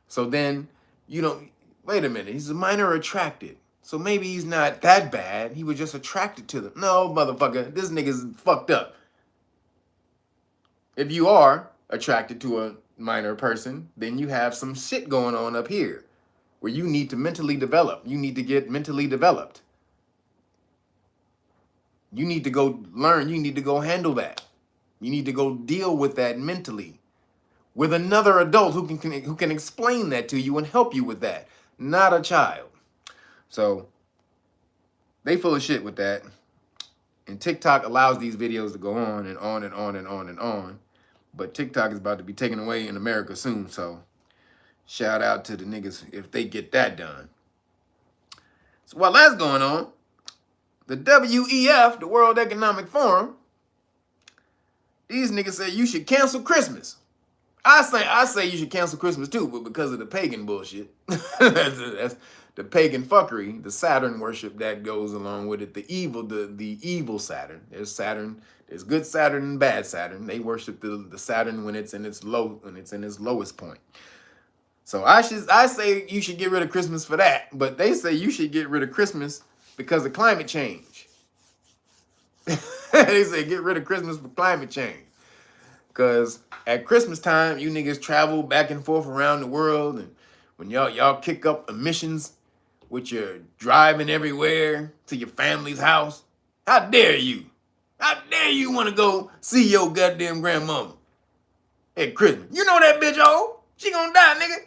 So then, wait a minute, he's a minor attracted. So maybe he's not that bad. He was just attracted to them. No, motherfucker, this nigga's fucked up. If you are attracted to a minor person, then you have some shit going on up here where you need to mentally develop. You need to get mentally developed. You need to go learn. You need to go handle that. You need to go deal with that mentally with another adult who can explain that to you and help you with that, not a child. So they full of shit with that. And TikTok allows these videos to go on and on and on and on and on. But TikTok is about to be taken away in America soon. So shout out to the niggas if they get that done. So while that's going on, the WEF, the World Economic Forum, these niggas say you should cancel Christmas. I say you should cancel Christmas too, but because of the pagan bullshit. that's the pagan fuckery, the Saturn worship that goes along with it, the evil Saturn. There's Saturn, there's good Saturn and bad Saturn. They worship the Saturn when it's in its lowest point. So I say you should get rid of Christmas for that, but they say you should get rid of Christmas because of climate change. They say get rid of Christmas for climate change. Because at Christmas time, you niggas travel back and forth around the world, and when y'all kick up emissions with your driving everywhere to your family's house, how dare you? How dare you want to go see your goddamn grandmama at Christmas? You know that bitch old. She gonna die, nigga.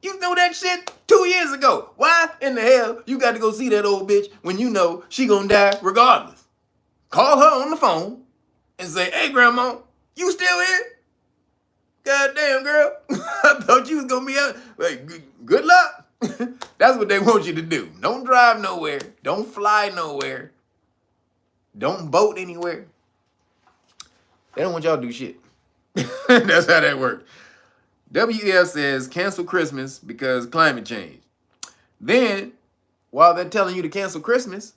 You know that shit 2 years ago. Why in the hell you got to go see that old bitch when you know she gonna die regardless? Call her on the phone and say, hey, grandma, you still here? Goddamn, girl. I thought you was going to be out. Like, good luck. That's what they want you to do. Don't drive nowhere. Don't fly nowhere. Don't boat anywhere. They don't want y'all to do shit. That's how that works. WEF says cancel Christmas because climate change. Then, while they're telling you to cancel Christmas,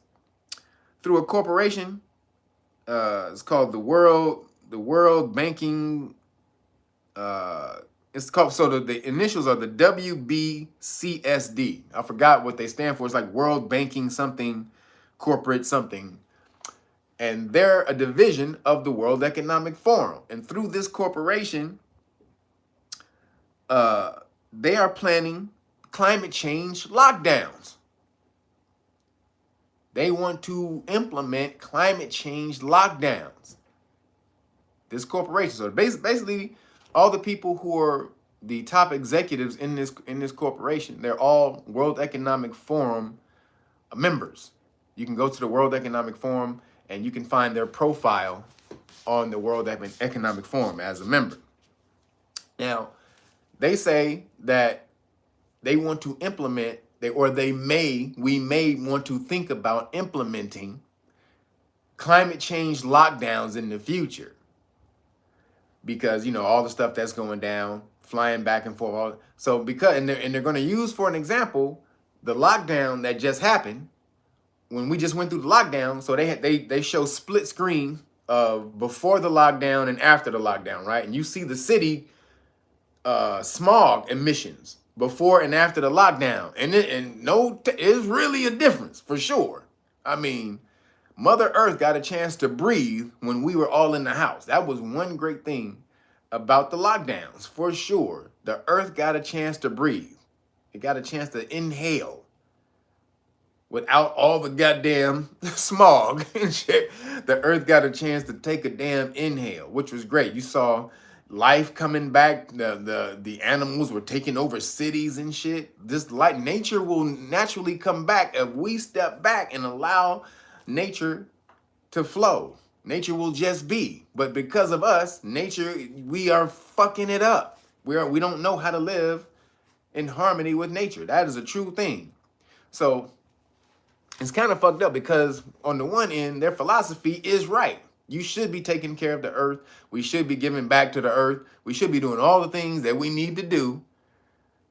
through a corporation, it's called the World Banking, it's called, so the initials are the WBCSD. I forgot what they stand for. It's like World Banking something, corporate something. And they're a division of the World Economic Forum. And through this corporation, they are planning climate change lockdowns. They want to implement climate change lockdowns. This corporation, so basically all the people who are the top executives in this corporation, they're all World Economic Forum members. You can go to the World Economic Forum and you can find their profile on the World Economic Forum as a member. Now, they say that they want to implement, we may want to think about implementing climate change lockdowns in the future. Because, all the stuff that's going down, flying back and forth. And they're going to use, for an example, the lockdown that just happened. When we just went through the lockdown, so they show split screen of before the lockdown and after the lockdown, right? And you see the city smog emissions before and after the lockdown, and it's really a difference for sure. I mean, Mother Earth got a chance to breathe when we were all in the house. That was one great thing about the lockdowns, for sure. The Earth got a chance to breathe. It got a chance to inhale without all the goddamn smog and shit. The Earth got a chance to take a damn inhale, which was great. You saw life coming back. The animals were taking over cities and shit. This like nature will naturally come back if we step back and allow nature to flow. Nature will just be. But because of us, nature, we are fucking it up. We don't know how to live in harmony with nature. That is a true thing. So it's kind of fucked up because on the one end, their philosophy is right. You should be taking care of the earth. We should be giving back to the earth. We should be doing all the things that we need to do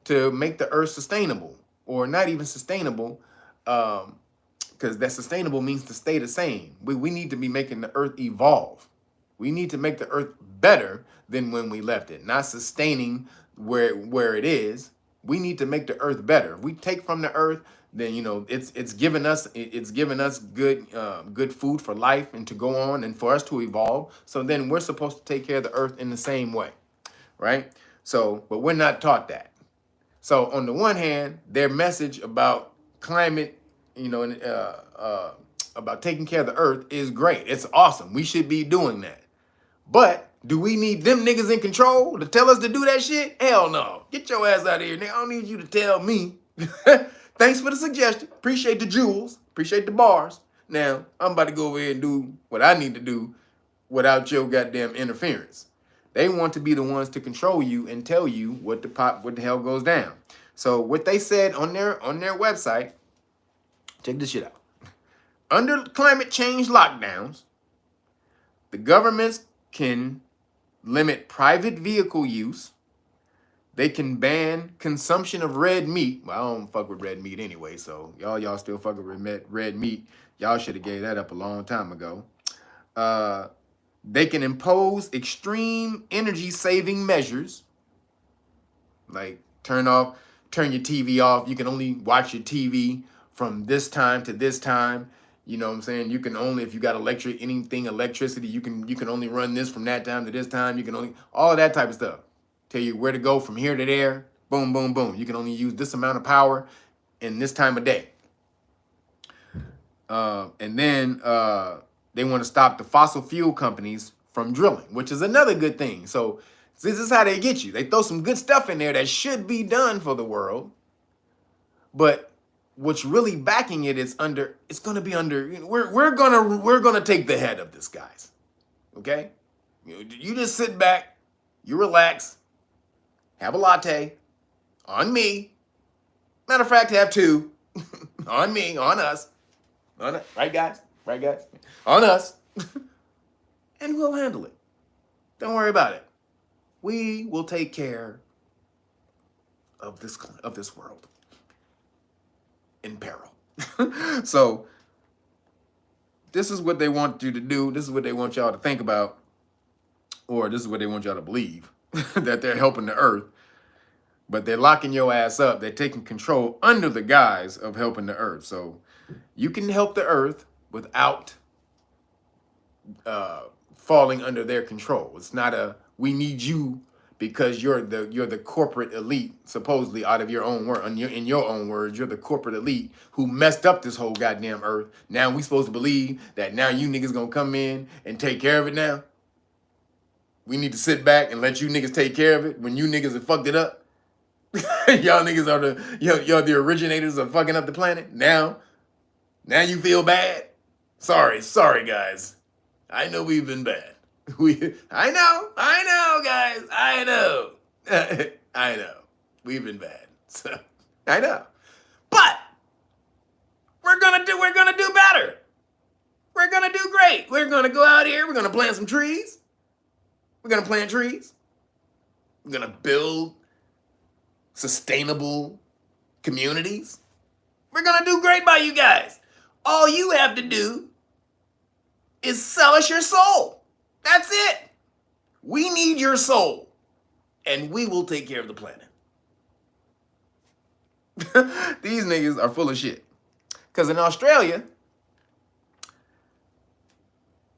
to make the earth sustainable, or not even sustainable, because that sustainable means to stay the same. We need to be making the earth evolve. We need to make the earth better than when we left it, not sustaining where it is. We need to make the earth better. If we take from the earth, then it's given us good food for life and to go on and for us to evolve. So then we're supposed to take care of the earth in the same way, right? So, but we're not taught that. So on the one hand, their message about climate, about taking care of the earth is great. It's awesome. We should be doing that. But do we need them niggas in control to tell us to do that shit? Hell no. Get your ass out of here, nigga. I don't need you to tell me. Thanks for the suggestion. Appreciate the jewels. Appreciate the bars. Now, I'm about to go over here and do what I need to do without your goddamn interference. They want to be the ones to control you and tell you what the hell goes down. So what they said on their website, check this shit out. Under climate change lockdowns, the governments can limit private vehicle use. They can ban consumption of red meat. Well, I don't fuck with red meat anyway, so y'all still fuck with red meat. Y'all should have gave that up a long time ago. They can impose extreme energy saving measures, like turn your TV off. You can only watch your TV from this time to this time. You know what I'm saying? You can only, if you got electricity, you can only run this from that time to this time. You can only, all of that type of stuff. Tell you where to go from here to there. Boom, boom, boom. You can only use this amount of power in this time of day. And then they want to stop the fossil fuel companies from drilling, which is another good thing. So this is how they get you. They throw some good stuff in there that should be done for the world. But what's really backing it is it's going to be under, we're going to take the head of this, guys. Okay? You just sit back, you relax, have a latte on me. Matter of fact, have two on me, on us. Right, guys? Right, guys? On us. And we'll handle it. Don't worry about it. We will take care of this world in peril. So this is what they want you to do. This is what they want y'all to think about. Or this is what they want y'all to believe. That they're helping the earth. But they're locking your ass up. They're taking control under the guise of helping the earth. So you can help the earth without falling under their control. It's not we need you because you're the corporate elite, supposedly out of your own word, in your own words, you're the corporate elite who messed up this whole goddamn earth. Now we supposed to believe that now you niggas gonna come in and take care of it now? We need to sit back and let you niggas take care of it when you niggas have fucked it up? Y'all niggas are y'all the originators of fucking up the planet. Now you feel bad? Sorry, guys. I know we've been bad. I know, guys. I know. I know. We've been bad. So I know. But we're gonna do better. We're gonna do great. We're gonna go out here, we're gonna plant some trees. We're gonna plant trees. We're gonna build sustainable communities. We're gonna do great by you guys. All you have to do is sell us your soul. That's it. We need your soul. and we will take care of the planet. These niggas are full of shit. Because in Australia,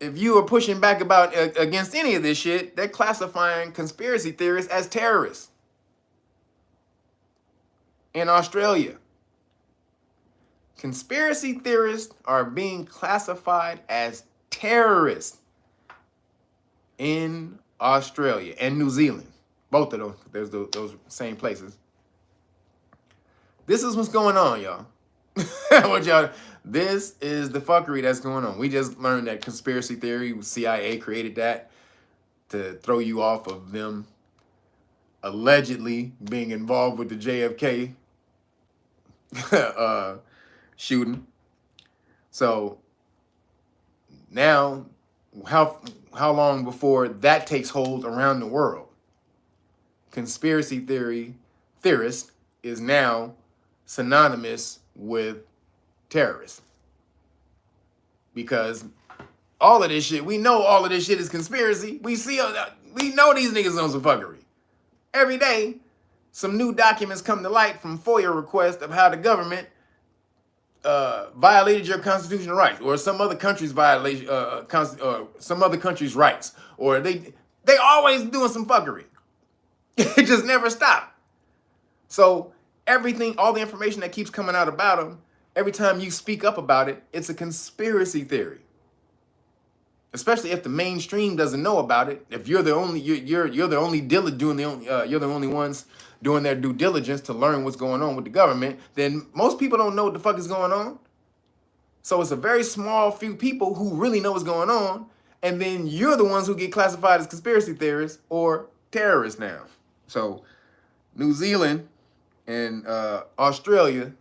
if you are pushing back about against any of this shit, they're classifying conspiracy theorists as terrorists. In Australia, conspiracy theorists are being classified as terrorists in Australia and New Zealand. Both of those, there's those same places. This is what's going on, y'all. This is the fuckery that's going on. We just learned that conspiracy theory, CIA created that to throw you off of them allegedly being involved with the JFK shooting. So now, how long before that takes hold around the world? Conspiracy theorist is now synonymous with terrorists. Because all of this shit, we know all of this shit is conspiracy. We know these niggas on some fuckery. Every day, some new documents come to light from FOIA requests of how the government violated your constitutional rights, or some other country's violation, or some other country's rights, or they always doing some fuckery. It just never stopped. So everything, all the information that keeps coming out about them, every time you speak up about it, it's a conspiracy theory. Especially if the mainstream doesn't know about it. If you're the only you're the only you're the only ones doing their due diligence to learn what's going on with the government, then most people don't know what the fuck is going on. So it's a very small few people who really know what's going on, and then you're the ones who get classified as conspiracy theorists or terrorists now. So New Zealand and Australia,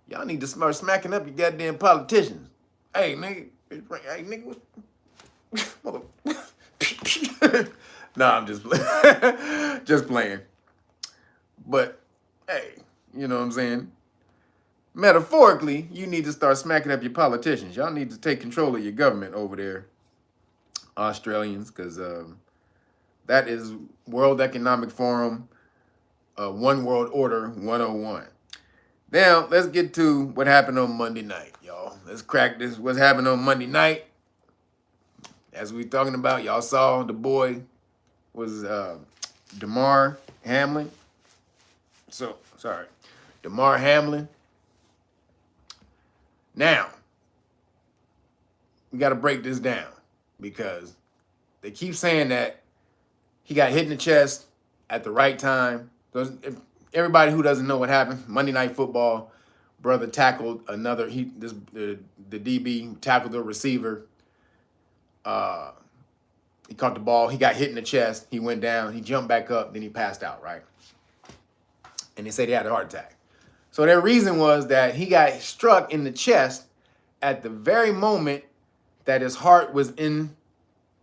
y'all need to start smacking up your goddamn politicians. Hey, nigga. Hey, nigga. Nah, I'm just playing. Just playing. But, hey, you know what I'm saying? Metaphorically, you need to start smacking up your politicians. Y'all need to take control of your government over there, Australians, because that is World Economic Forum, One World Order 101. Now, let's get to what happened on Monday night, y'all. Let's crack this. What's happened on Monday night? As we talking about, y'all saw the boy was Damar Hamlin. Damar Hamlin. Now, we got to break this down because they keep saying that he got hit in the chest at the right time. Everybody who doesn't know what happened, Monday Night Football, brother tackled another. The DB tackled the receiver. He caught the ball. He got hit in the chest. He went down. He jumped back up. Then he passed out, right? And they said he had a heart attack. So their reason was that he got struck in the chest at the very moment that his heart was in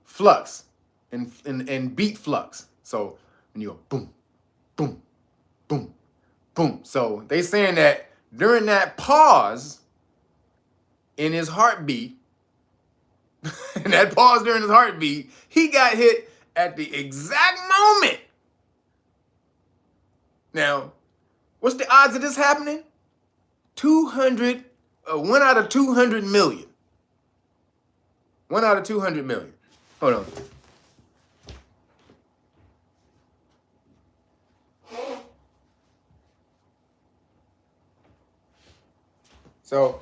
flux, in beat flux. So when you go boom, boom, boom, boom. So they saying that during that pause in his heartbeat, and that pause during his heartbeat, he got hit at the exact moment. Now, what's the odds of this happening? 1 out of 200 million. 1 out of 200 million. Hold on. So,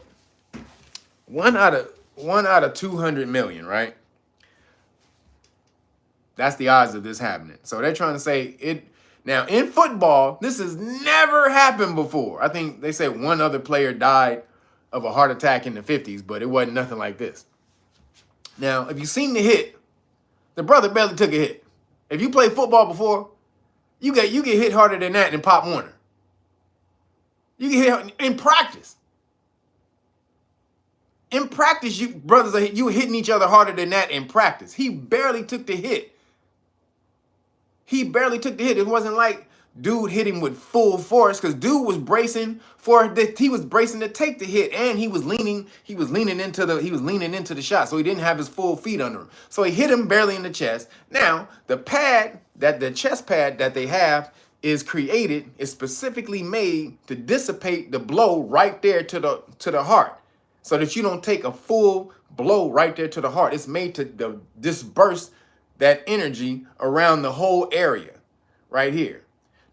1 out of 200 million, right? That's the odds of this happening. So they're trying to say it. Now, in football, this has never happened before. I think they said one other player died of a heart attack in the 50s, but it wasn't nothing like this. Now, if you've seen the hit, the brother barely took a hit. If you played football before, you get hit harder than that in Pop Warner. You get hit in practice. In practice, you were hitting each other harder than that in practice. He barely took the hit. It wasn't like dude hit him with full force because dude was bracing he was bracing to take the hit, and he was leaning into the shot, so he didn't have his full feet under him. So he hit him barely in the chest. Now, the chest pad that they have is specifically made to dissipate the blow right there to the heart, so that you don't take a full blow right there to the heart. It's made to disperse that energy around the whole area right here.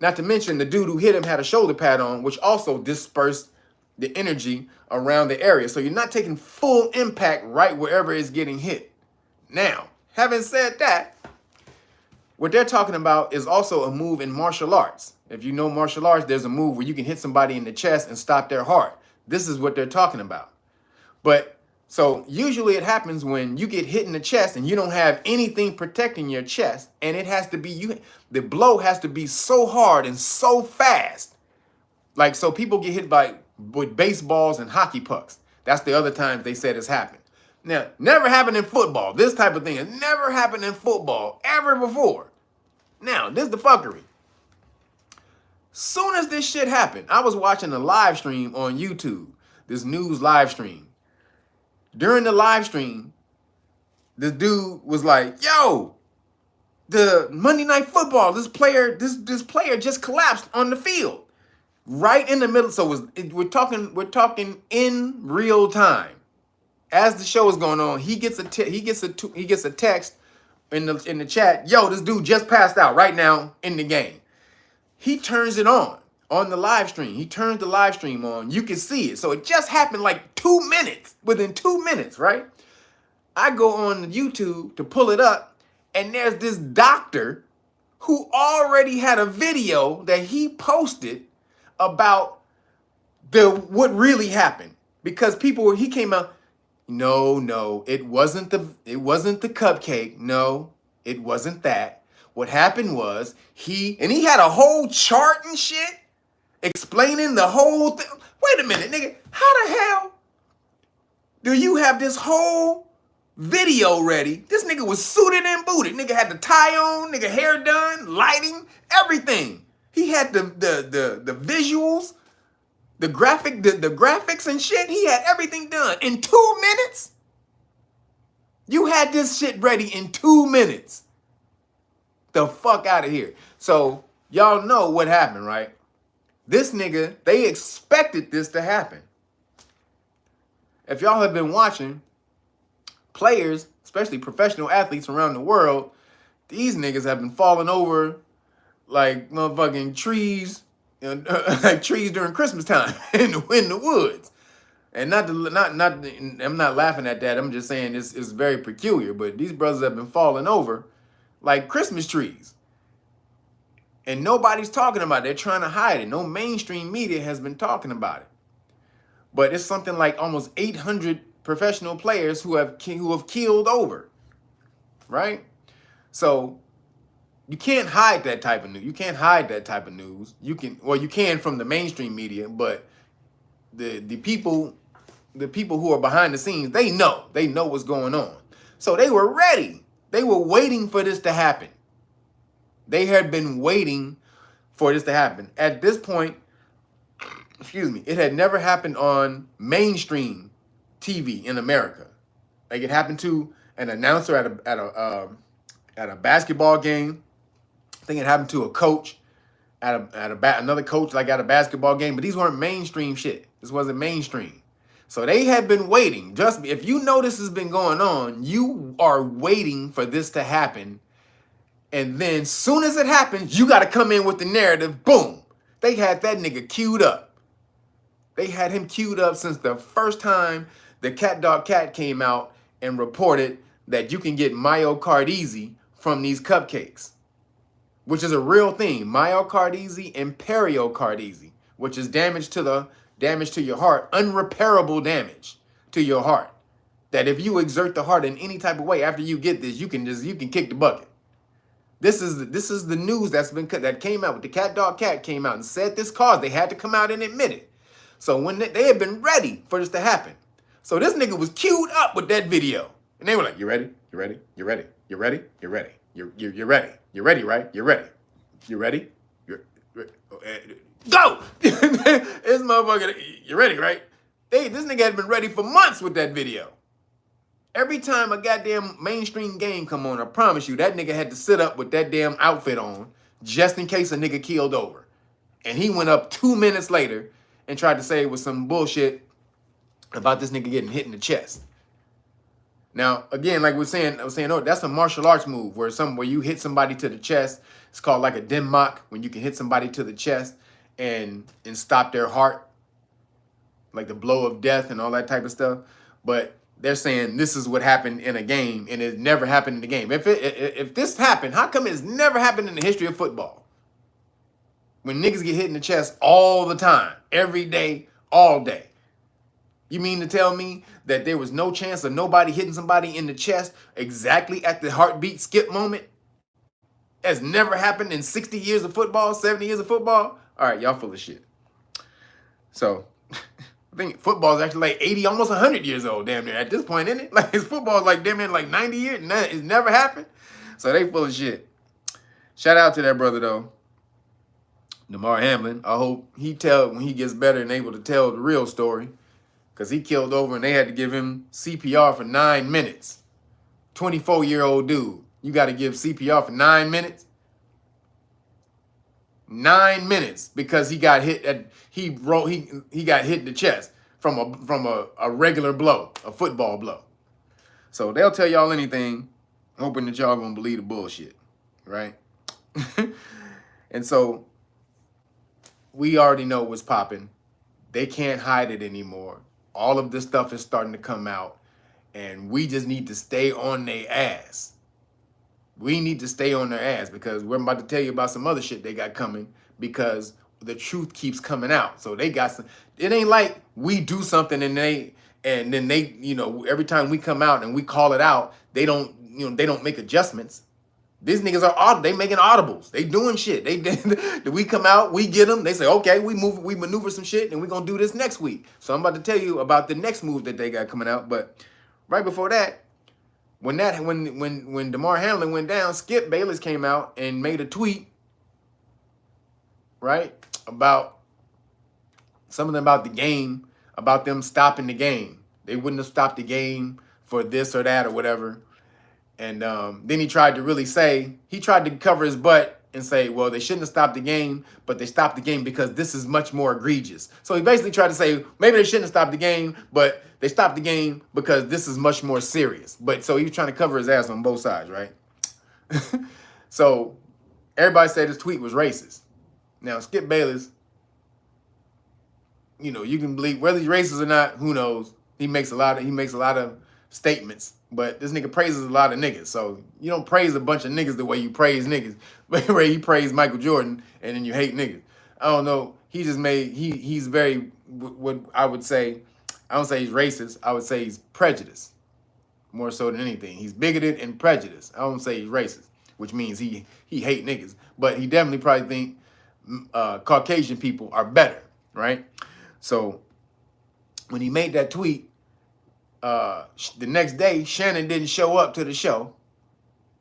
Not to mention the dude who hit him had a shoulder pad on, which also dispersed the energy around the area. So you're not taking full impact right wherever it's getting hit. Now, having said that, what they're talking about is also a move in martial arts. If you know martial arts, there's a move where you can hit somebody in the chest and stop their heart. This is what they're talking about. But so usually it happens when you get hit in the chest and you don't have anything protecting your chest, and it has to be the blow has to be so hard and so fast. Like, so people get hit with baseballs and hockey pucks. That's the other times they said it's happened. Now, never happened in football. This type of thing has never happened in football ever before. Now, this is the fuckery. Soon as this shit happened, I was watching a live stream on YouTube, this news live stream. During the live stream, this dude was like, yo, the Monday Night Football, this player just collapsed on the field. Right in the middle. So we're talking in real time. As the show is going on, he gets a text in the chat, yo, this dude just passed out right now in the game. He turns it on the live stream. He turns the live stream on. You can see it. So it just happened like 2 minutes, within 2 minutes, right? I go on YouTube to pull it up, and there's this doctor who already had a video that he posted about what really happened. Because he came out, no, it wasn't the cupcake. No, it wasn't that. What happened was he had a whole chart and shit explaining the whole thing. Wait a minute, nigga. How the hell do you have this whole video ready? This nigga was suited and booted. Nigga had the tie on, nigga hair done, lighting, everything. He had the visuals, the graphics and shit. He had everything done in 2 minutes. You had this shit ready in 2 minutes. The fuck out of here. So y'all know what happened, right? This nigga, they expected this to happen. If y'all have been watching, players, especially professional athletes around the world, these niggas have been falling over like motherfucking trees, like trees during Christmas time in the woods. And I'm not laughing at that. I'm just saying it's very peculiar. But these brothers have been falling over like Christmas trees. And nobody's talking about it. They're trying to hide it. No mainstream media has been talking about it. But it's something like almost 800 professional players who have keeled over, right? So you can't hide that type of news. You can't hide that type of news. You can from the mainstream media, but the people who are behind the scenes, they know what's going on. So they were ready. They were waiting for this to happen. They had been waiting for this to happen. At this point, it had never happened on mainstream TV in America. Like, it happened to an announcer at a basketball game. I think it happened to a coach another coach like at a basketball game. But these weren't mainstream shit. This wasn't mainstream. So they had been waiting. Just if you know this has been going on, you are waiting for this to happen. And then soon as it happens, you got to come in with the narrative. Boom. They had that nigga queued up. They had him queued up since the first time the Cat Dog Cat came out and reported that you can get myocarditis from these cupcakes, which is a real thing. Myocarditis and pericarditis, which is damage to your heart, unrepairable damage to your heart. That if you exert the heart in any type of way after you get this, you can kick the bucket. This is the news that came out. With the Cat Dog Cat came out and said this cause. They had to come out and admit it. So when they had been ready for this to happen. So this nigga was queued up with that video. And they were like, you ready? You ready? You ready? You ready? You ready? You're ready. You're ready, right? You're ready. You ready? Go! This motherfucker, you ready, right? This nigga had been ready for months with that video. Every time a goddamn mainstream game come on, I promise you, that nigga had to sit up with that damn outfit on just in case a nigga keeled over. And he went up 2 minutes later and tried to say it was some bullshit about this nigga getting hit in the chest. Now, again, like I was saying, oh, that's a martial arts move where you hit somebody to the chest. It's called like a denmark, when you can hit somebody to the chest and stop their heart, like the blow of death and all that type of stuff. But they're saying this is what happened in a game, and it never happened in the game. If this happened, how come it's never happened in the history of football? When niggas get hit in the chest all the time, every day, all day. You mean to tell me that there was no chance of nobody hitting somebody in the chest exactly at the heartbeat skip moment? That's never happened in 60 years of football, 70 years of football? All right, y'all full of shit. So, I think football is actually like 80, almost 100 years old, damn near, at this point, isn't it? Like, his football is like damn near like 90 years, and it's never happened. So, they full of shit. Shout out to that brother, though. Damar Hamlin. I hope when he gets better and able to tell the real story. Because he killed over and they had to give him CPR for 9 minutes. 24-year-old dude. You got to give CPR for 9 minutes? 9 minutes because he got hit he got hit in the chest from a regular blow, a football blow. So they'll tell y'all anything, hoping that y'all gonna believe the bullshit, right? And so we already know what's popping. They can't hide it anymore. All of this stuff is starting to come out, and we just need to stay on their ass. We need to stay on their ass because we're about to tell you about some other shit they got coming because the truth keeps coming out. So they got some, it ain't like we do something and then they, every time we come out and we call it out, they don't make adjustments. These niggas are they making audibles. They doing shit. We come out, we get them. They say, okay, we maneuver some shit, and we're gonna do this next week. So I'm about to tell you about the next move that they got coming out. But right before that, when Damar Hamlin went down, Skip Bayless came out and made a tweet, right, about something about the game, about them stopping the game. They wouldn't have stopped the game for this or that or whatever. And then he tried to cover his butt and say, well, they shouldn't have stopped the game, but they stopped the game because this is much more egregious. So he basically tried to say, maybe they shouldn't have stopped the game, but they stopped the game because this is much more serious. But so he was trying to cover his ass on both sides, right? So everybody said his tweet was racist. Now, Skip Bayless, you can believe whether he's racist or not, who knows? He makes a lot of statements. But this nigga praises a lot of niggas. So you don't praise a bunch of niggas the way you praise niggas. But where you praise Michael Jordan and then you hate niggas. I don't know. He just he's very, what I would say, I don't say he's racist. I would say he's prejudiced. More so than anything. He's bigoted and prejudiced. I don't say he's racist, which means he hate niggas. But he definitely probably think Caucasian people are better, right? So when he made that tweet, the next day, Shannon didn't show up to the show,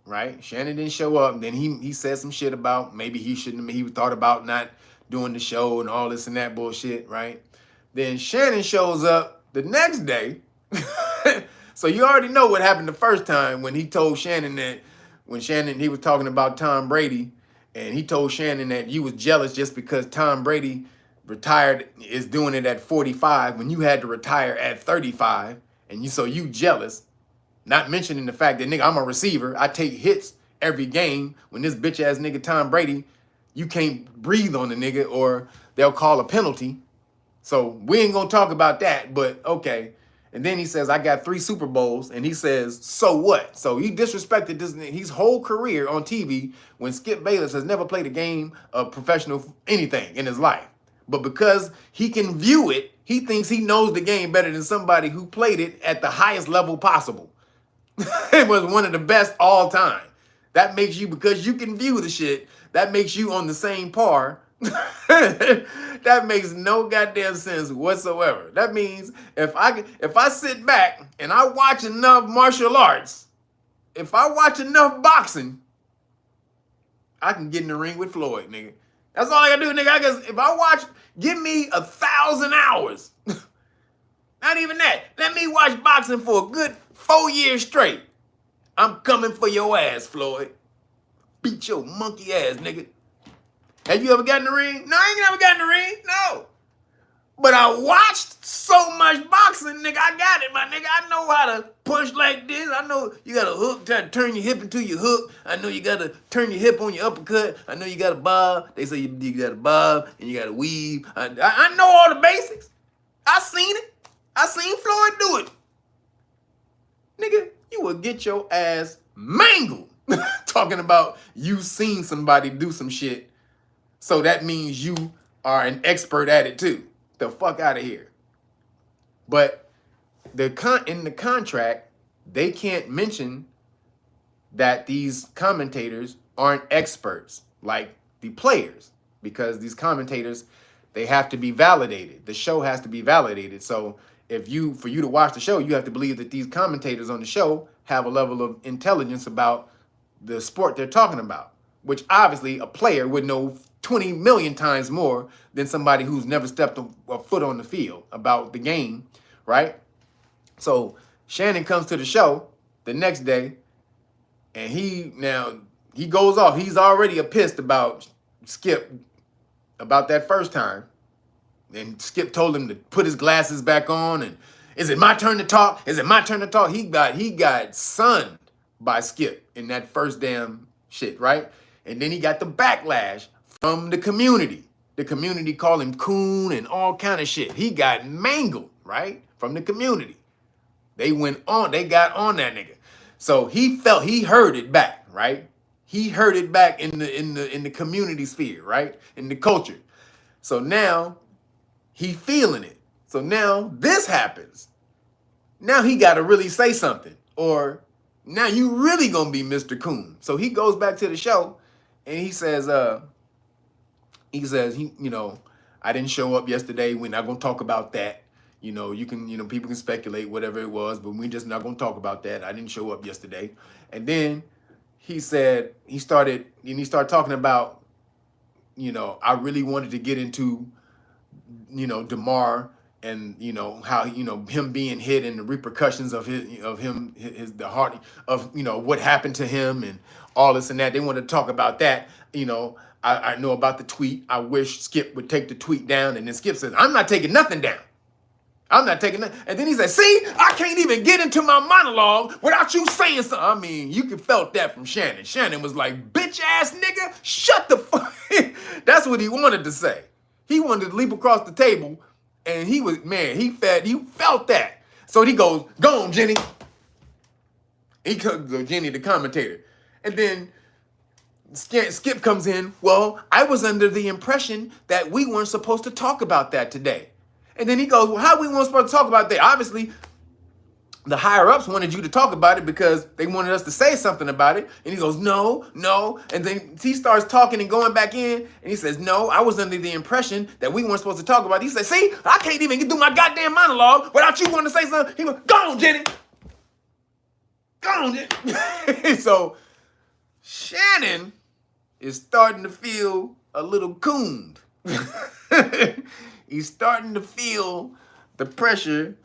right? Shannon didn't show up. And then he said some shit about maybe he thought about not doing the show and all this and that bullshit, right? Then Shannon shows up the next day. So you already know what happened the first time when he told Shannon that he was talking about Tom Brady, and he told Shannon that you was jealous just because Tom Brady is doing it at 45 when you had to retire at 35. And so you jealous, not mentioning the fact that, nigga, I'm a receiver. I take hits every game. When this bitch ass nigga Tom Brady, you can't breathe on the nigga or they'll call a penalty. So we ain't gonna talk about that, but okay. And then he says, I got 3 Super Bowls. And he says, so what? So he disrespected his whole career on TV when Skip Bayless has never played a game of professional anything in his life. But because he can view it, he thinks he knows the game better than somebody who played it at the highest level possible. It was one of the best all time. That makes you, because you can view the shit, that makes you on the same par. That makes no goddamn sense whatsoever. That means if I sit back and I watch enough martial arts, if I watch enough boxing, I can get in the ring with Floyd, nigga. That's all I gotta do, nigga. I guess if I watch, give me 1,000 hours. Not even that. Let me watch boxing for a good 4 years straight. I'm coming for your ass, Floyd. Beat your monkey ass, nigga. Have you ever gotten in the ring? No, I ain't never gotten in the ring. No. But I watched so much boxing, nigga. I got it, my nigga. I know how to punch like this. I know you got to hook, try to turn your hip into your hook. I know you got to turn your hip on your uppercut. I know you got to bob. They say you got to bob and you got to weave. I know all the basics. I seen it. I seen Floyd do it. Nigga, you will get your ass mangled talking about you seen somebody do some shit. So that means you are an expert at it too. The fuck out of here. But in the contract, they can't mention that these commentators aren't experts like the players, because these commentators, they have to be validated. The show has to be validated. So for you to watch the show, you have to believe that these commentators on the show have a level of intelligence about the sport they're talking about, which obviously a player would know 20 million times more than somebody who's never stepped a foot on the field about the game, right? So Shannon comes to the show the next day, and he goes off. He's already pissed about Skip about that first time. And Skip told him to put his glasses back on, and is it my turn to talk? Is it my turn to talk? He got sunned by Skip in that first damn shit, right? And then he got the backlash from the community. The community called him coon and all kind of shit. He got mangled, right? From the community. They got on that nigga. So he heard it back, right? He heard it back in the community sphere, right? In the culture. So now he feeling it. So now this happens. Now he got to really say something, or now you really gonna be Mr. Coon. So he goes back to the show and he says, I didn't show up yesterday. We're not gonna talk about that. People can speculate whatever it was, but we're just not gonna talk about that. I didn't show up yesterday. And then he said, he started talking about, I really wanted to get into, Damar and, how, him being hit and the repercussions of the heart of, what happened to him and all this and that. They wanted to talk about that. I know about the tweet. I wish Skip would take the tweet down. And then Skip says, I'm not taking nothing down. I'm not taking that. And then he said, see, I can't even get into my monologue without you saying something. I mean, you could felt that from Shannon. Shannon was like, bitch ass nigga, shut the fuck. That's what he wanted to say. He wanted to leap across the table, and he felt that. So he goes, go on, Jenny. He goes, Jenny, the commentator. And then Skip comes in, well, I was under the impression that we weren't supposed to talk about that today. And then he goes, well, how we weren't supposed to talk about that? Obviously, the higher-ups wanted you to talk about it because they wanted us to say something about it. And he goes, no. And then he starts talking and going back in. And he says, no, I was under the impression that we weren't supposed to talk about it. He says, see, I can't even do my goddamn monologue without you wanting to say something. He goes, go on, Jenny. Go on, Jenny. So Shannon is starting to feel a little cooned. He's starting to feel the pressure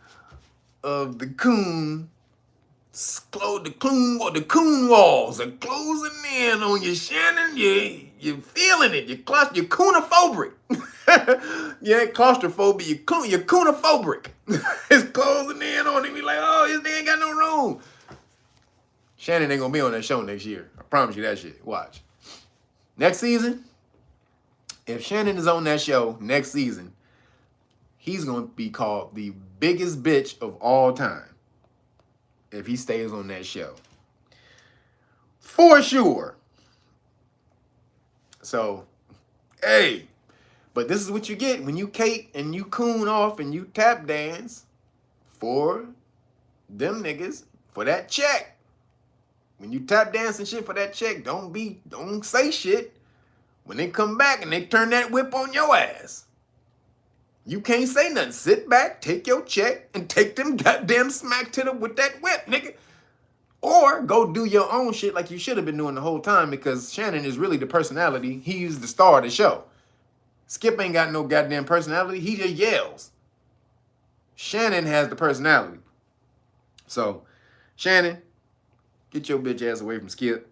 of the coon walls are closing in on you, Shannon. You're feeling it. You're coonophobic. Yeah, claustrophobia. You're coonophobic. It's closing in on him. He's like, oh, this thing ain't got no room. Shannon ain't gonna be on that show next year. I promise you that shit. Watch. Next season, if Shannon is on that show next season, he's going to be called the biggest bitch of all time if he stays on that show. For sure. So, hey, but this is what you get when you cake and you coon off and you tap dance for them niggas for that check. When you tap dance and shit for that check, don't say shit. When they come back and they turn that whip on your ass, you can't say nothing. Sit back, take your check, and take them goddamn smack to them with that whip, nigga. Or go do your own shit like you should have been doing the whole time, because Shannon is really the personality. He's the star of the show. Skip ain't got no goddamn personality. He just yells. Shannon has the personality. So, Shannon, get your bitch ass away from Skip.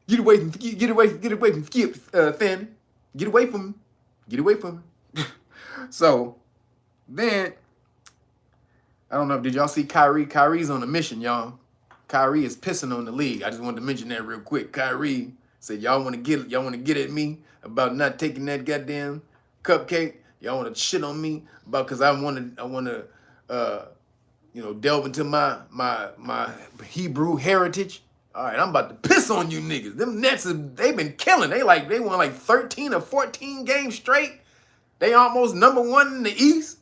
Get away from Skip, Fanny. Get away from him. Get away from him. So, then, I don't know, did y'all see Kyrie? Kyrie's on a mission, y'all. Kyrie is pissing on the league. I just wanted to mention that real quick. Kyrie said, y'all want to get at me about not taking that goddamn cupcake? Y'all want to shit on me about because I want to delve into my Hebrew heritage. All right, I'm about to piss on you niggas. Them Nets, they've been killing. They won like 13 or 14 games straight. They almost #1 in the East.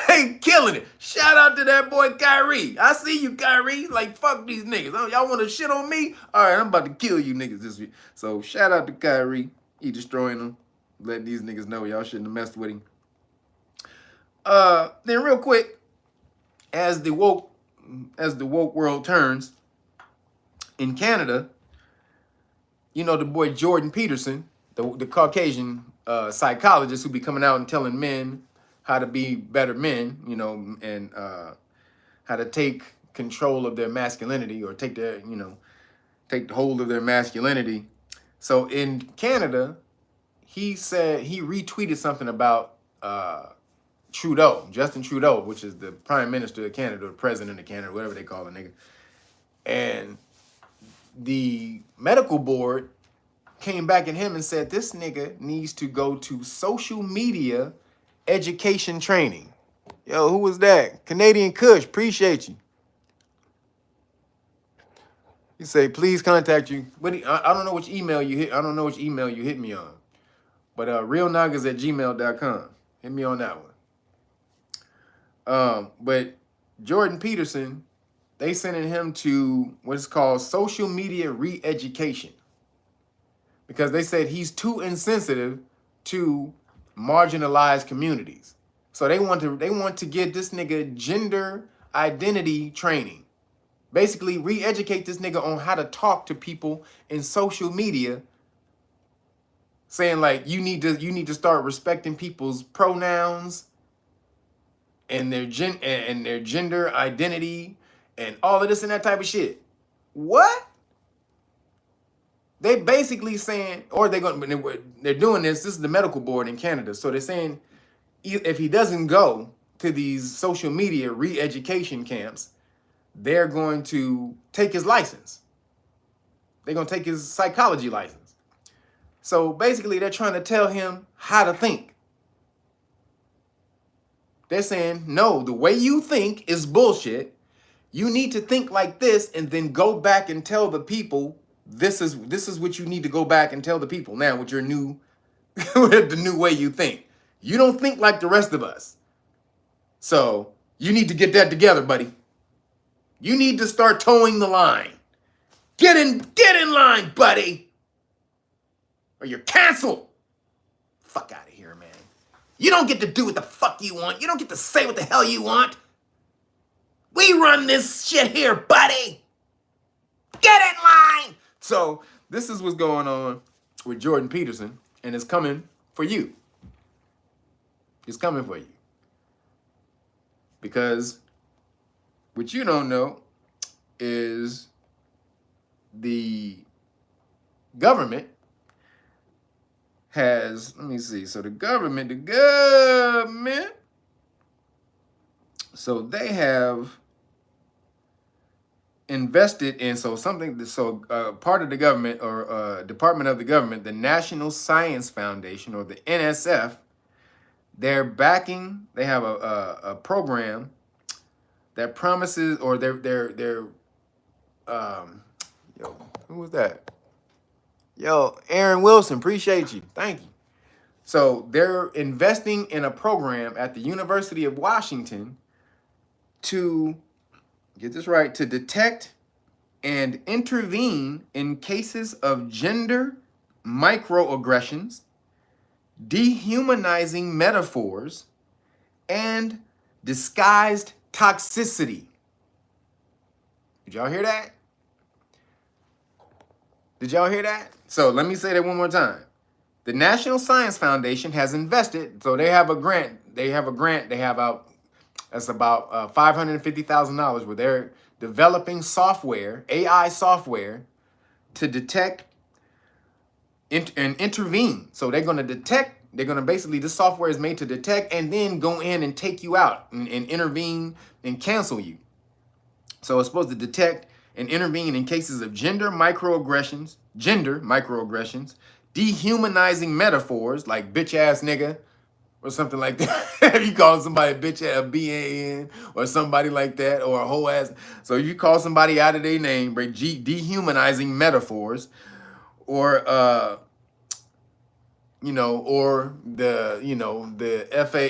They killing it. Shout out to that boy Kyrie. I see you, Kyrie. Like, fuck these niggas. Oh, y'all want to shit on me? All right, I'm about to kill you niggas this week. So shout out to Kyrie. He destroying them. Letting these niggas know y'all shouldn't have messed with him. Then real quick, as the woke world turns, in Canada, you know the boy Jordan Peterson, the Caucasian psychologist who be coming out and telling men how to be better men, you know, and how to take control of their masculinity or take hold of their masculinity. So in Canada, he retweeted something about Justin Trudeau, which is the Prime Minister of Canada, or President of Canada, whatever they call the nigga. And the medical board came back at him and said, this nigga needs to go to social media education training. Yo, who was that? Canadian Kush, appreciate you. He say, please contact you. But I don't know which email you hit. I don't know which email you hit me on. But realnaggas@gmail.com. Hit me on that one. But Jordan Peterson, they sending him to what is called social media re-education. Because they said he's too insensitive to marginalized communities. So they want to get this nigga gender identity training. Basically re-educate this nigga on how to talk to people in social media, saying like you need to start respecting people's pronouns and their gender identity and all of this and that type of shit. What? They basically saying, or they're doing this. This is the medical board in Canada, so they're saying if he doesn't go to these social media re-education camps, they're going to take his license. They're going to take his psychology license. So basically, they're trying to tell him how to think. They're saying, no, the way you think is bullshit. You need to think like this and then go back and tell the people this is what you need to go back and tell the people now with your new with the new way you think. You don't think like the rest of us. So you need to get that together, buddy. You need to start towing the line. Get in line, buddy. Or you're canceled. Fuck out of here, man. You don't get to do what the fuck you want. You don't get to say what the hell you want. We run this shit here, buddy. Get in line. So this is what's going on with Jordan Peterson, and it's coming for you. It's coming for you. Because what you don't know is the government has, let me see, so the government, so they have invested in, part of the government or department of the government, the National Science Foundation or the NSF, they're backing, they have a program that promises, or they're yo, who was that? Yo, Aaron Wilson, appreciate you. Thank you. So they're investing in a program at the University of Washington to, get this right, to detect and intervene in cases of gender microaggressions, dehumanizing metaphors, and disguised toxicity. Did y'all hear that? Did y'all hear that? So let me say that one more time. The National Science Foundation has invested, so they have a grant. They have out. That's about $550,000 where they're developing software, AI software, to detect and intervene. So they're going to detect. They're going to basically, this software is made to detect and then go in and take you out and intervene and cancel you. So it's supposed to detect and intervene in cases of gender microaggressions, dehumanizing metaphors like bitch ass nigga or something like that. If you call somebody bitch ass BAN or somebody like that, or a whole ass. So you call somebody out of their name, right? Dehumanizing metaphors, or or the FA,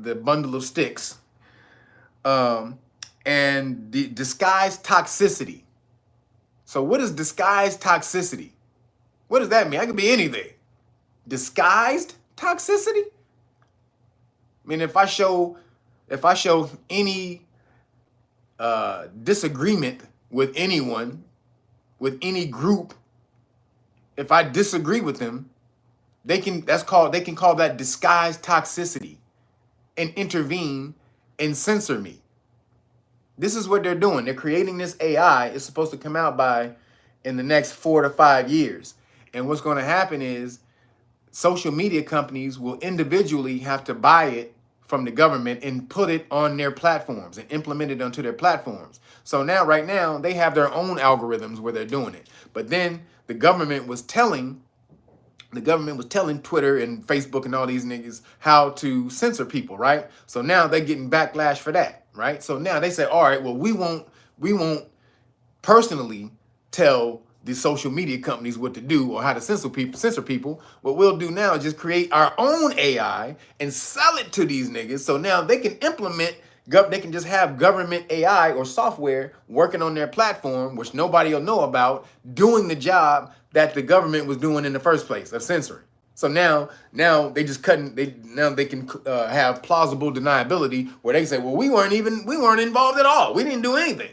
the bundle of sticks, and the disguised toxicity. So what is disguised toxicity? What does that mean? I could be anything. Disguised toxicity? I mean, if I show any disagreement with anyone, with any group, if I disagree with them, they can call that disguised toxicity and intervene and censor me. This is what they're doing. They're creating this AI. It's supposed to come out in the next 4 to 5 years. And what's going to happen is social media companies will individually have to buy it from the government and put it on their platforms and implement it onto their platforms. So now, right now, they have their own algorithms where they're doing it. But then the government was telling Twitter and Facebook and all these niggas how to censor people, right? So now they're getting backlash for that, right? So now they say, all right, well, we won't personally tell the social media companies what to do or how to censor people. What we'll do now is just create our own AI and sell it to these niggas. So now they can they can just have government AI or software working on their platform, which nobody will know about, doing the job that the government was doing in the first place of censoring. So now they just they can have plausible deniability where they say, well, we weren't involved at all. We didn't do anything.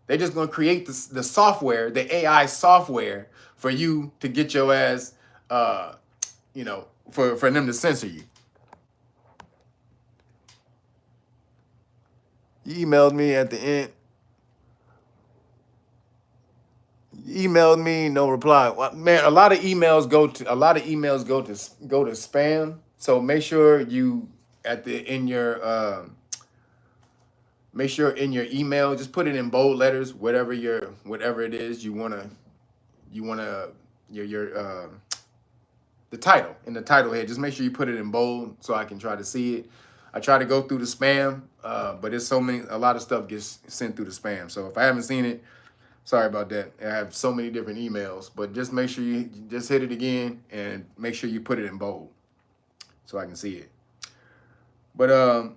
They're just going to create the software, the AI software, for you to get your ass, for them to censor you. You emailed me at the end. You emailed me, no reply. Well, man, a lot of emails go to spam. So make sure you make sure in your email, just put it in bold letters, whatever it is the title, in the title head. Just make sure you put it in bold so I can try to see it. I try to go through the spam, but it's a lot of stuff gets sent through the spam. So if I haven't seen it, sorry about that. I have so many different emails, but just make sure you just hit it again and make sure you put it in bold so I can see it. But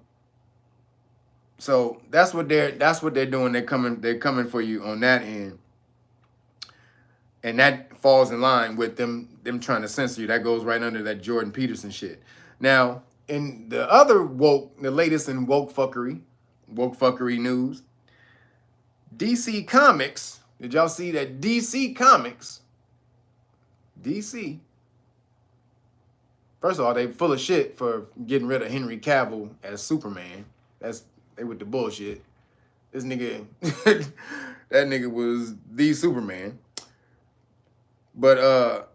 so that's what they're doing. They're coming for you on that end. And that falls in line with them trying to censor you. That goes right under that Jordan Peterson shit. Now, in the latest in woke fuckery news, DC Comics, did y'all see that DC Comics, first of all, they full of shit for getting rid of Henry Cavill as Superman. They with the bullshit. This nigga, that nigga was the Superman. But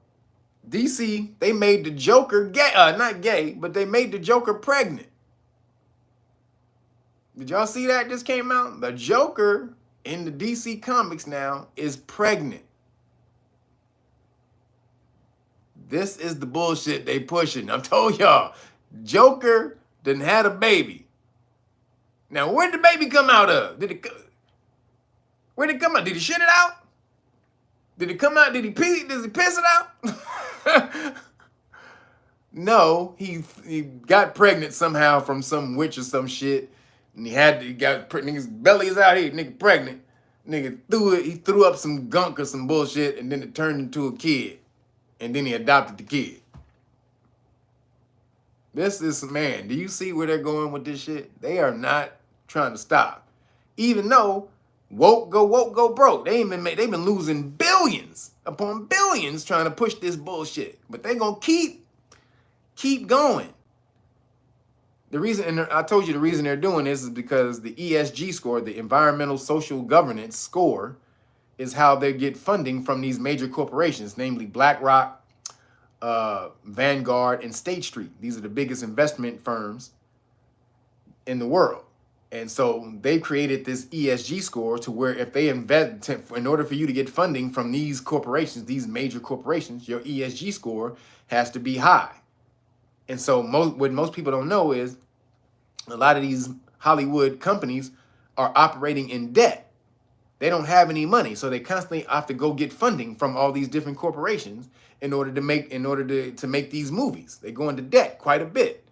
DC, they made the Joker gay, not gay, but they made the Joker pregnant. Did y'all see that just came out? The Joker in the DC Comics now is pregnant. This is the bullshit they pushing. I told y'all, Joker done had a baby. Now, where did the baby come out of? Where did it come out? Did he shit it out? Did it come out? Did he piss it out? No, he got pregnant somehow from some witch or some shit. And nigga's belly is out here, nigga pregnant. Nigga threw up some gunk or some bullshit, and then it turned into a kid. And then he adopted the kid. This is, man, do you see where they're going with this shit? They are not trying to stop. Even though Woke go broke. They've been losing billions upon billions trying to push this bullshit. But they gonna keep going. The reason, and I told you the reason they're doing this is because the ESG score, the environmental social governance score, is how they get funding from these major corporations, namely BlackRock, Vanguard, and State Street. These are the biggest investment firms in the world. And so they created this ESG score to where if they invest, in order for you to get funding from these corporations, these major corporations, your ESG score has to be high. And so what most people don't know is a lot of these Hollywood companies are operating in debt. They don't have any money, so they constantly have to go get funding from all these different corporations in order to make these movies. They go into debt quite a bit.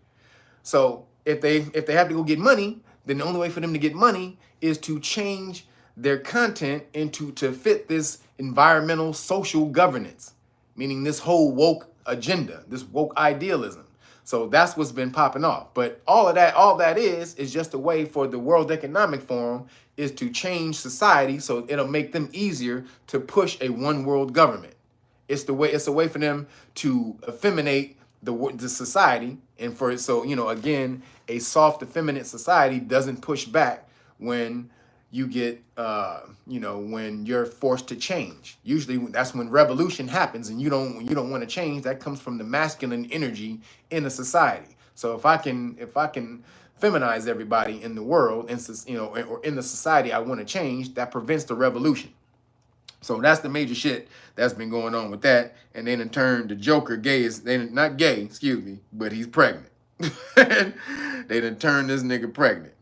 So if they have to go get money, then the only way for them to get money is to change their content to fit this environmental social governance, meaning this whole woke agenda, this woke idealism. So that's what's been popping off. But all that is just a way for the World Economic Forum is to change society so it'll make them easier to push a one world government. It's a way for them to effeminate the society, and again, a soft, effeminate society doesn't push back when you get when you're forced to change. Usually that's when revolution happens, and you don't want to change. That comes from the masculine energy in a society. So if I can feminize everybody in the world, or in the society I want to change, that prevents the revolution. So that's the major shit that's been going on with that. And then in turn, the Joker not gay, excuse me, but he's pregnant. They done turned this nigga pregnant.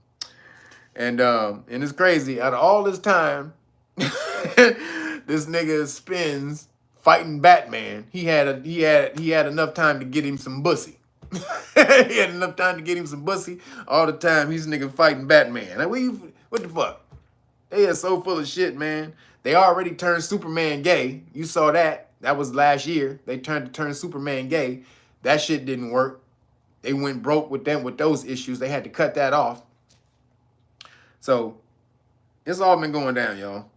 And it's crazy. Out of all this time, this nigga spends fighting Batman. He had enough time to get him some bussy. He had enough time to get him some bussy. All the time he's nigga fighting Batman. Like, what the fuck? They are so full of shit, man. They already turned Superman gay. You saw that. That was last year. They turned Superman gay. That shit didn't work. They went broke with those issues. They had to cut that off. So it's all been going down, y'all.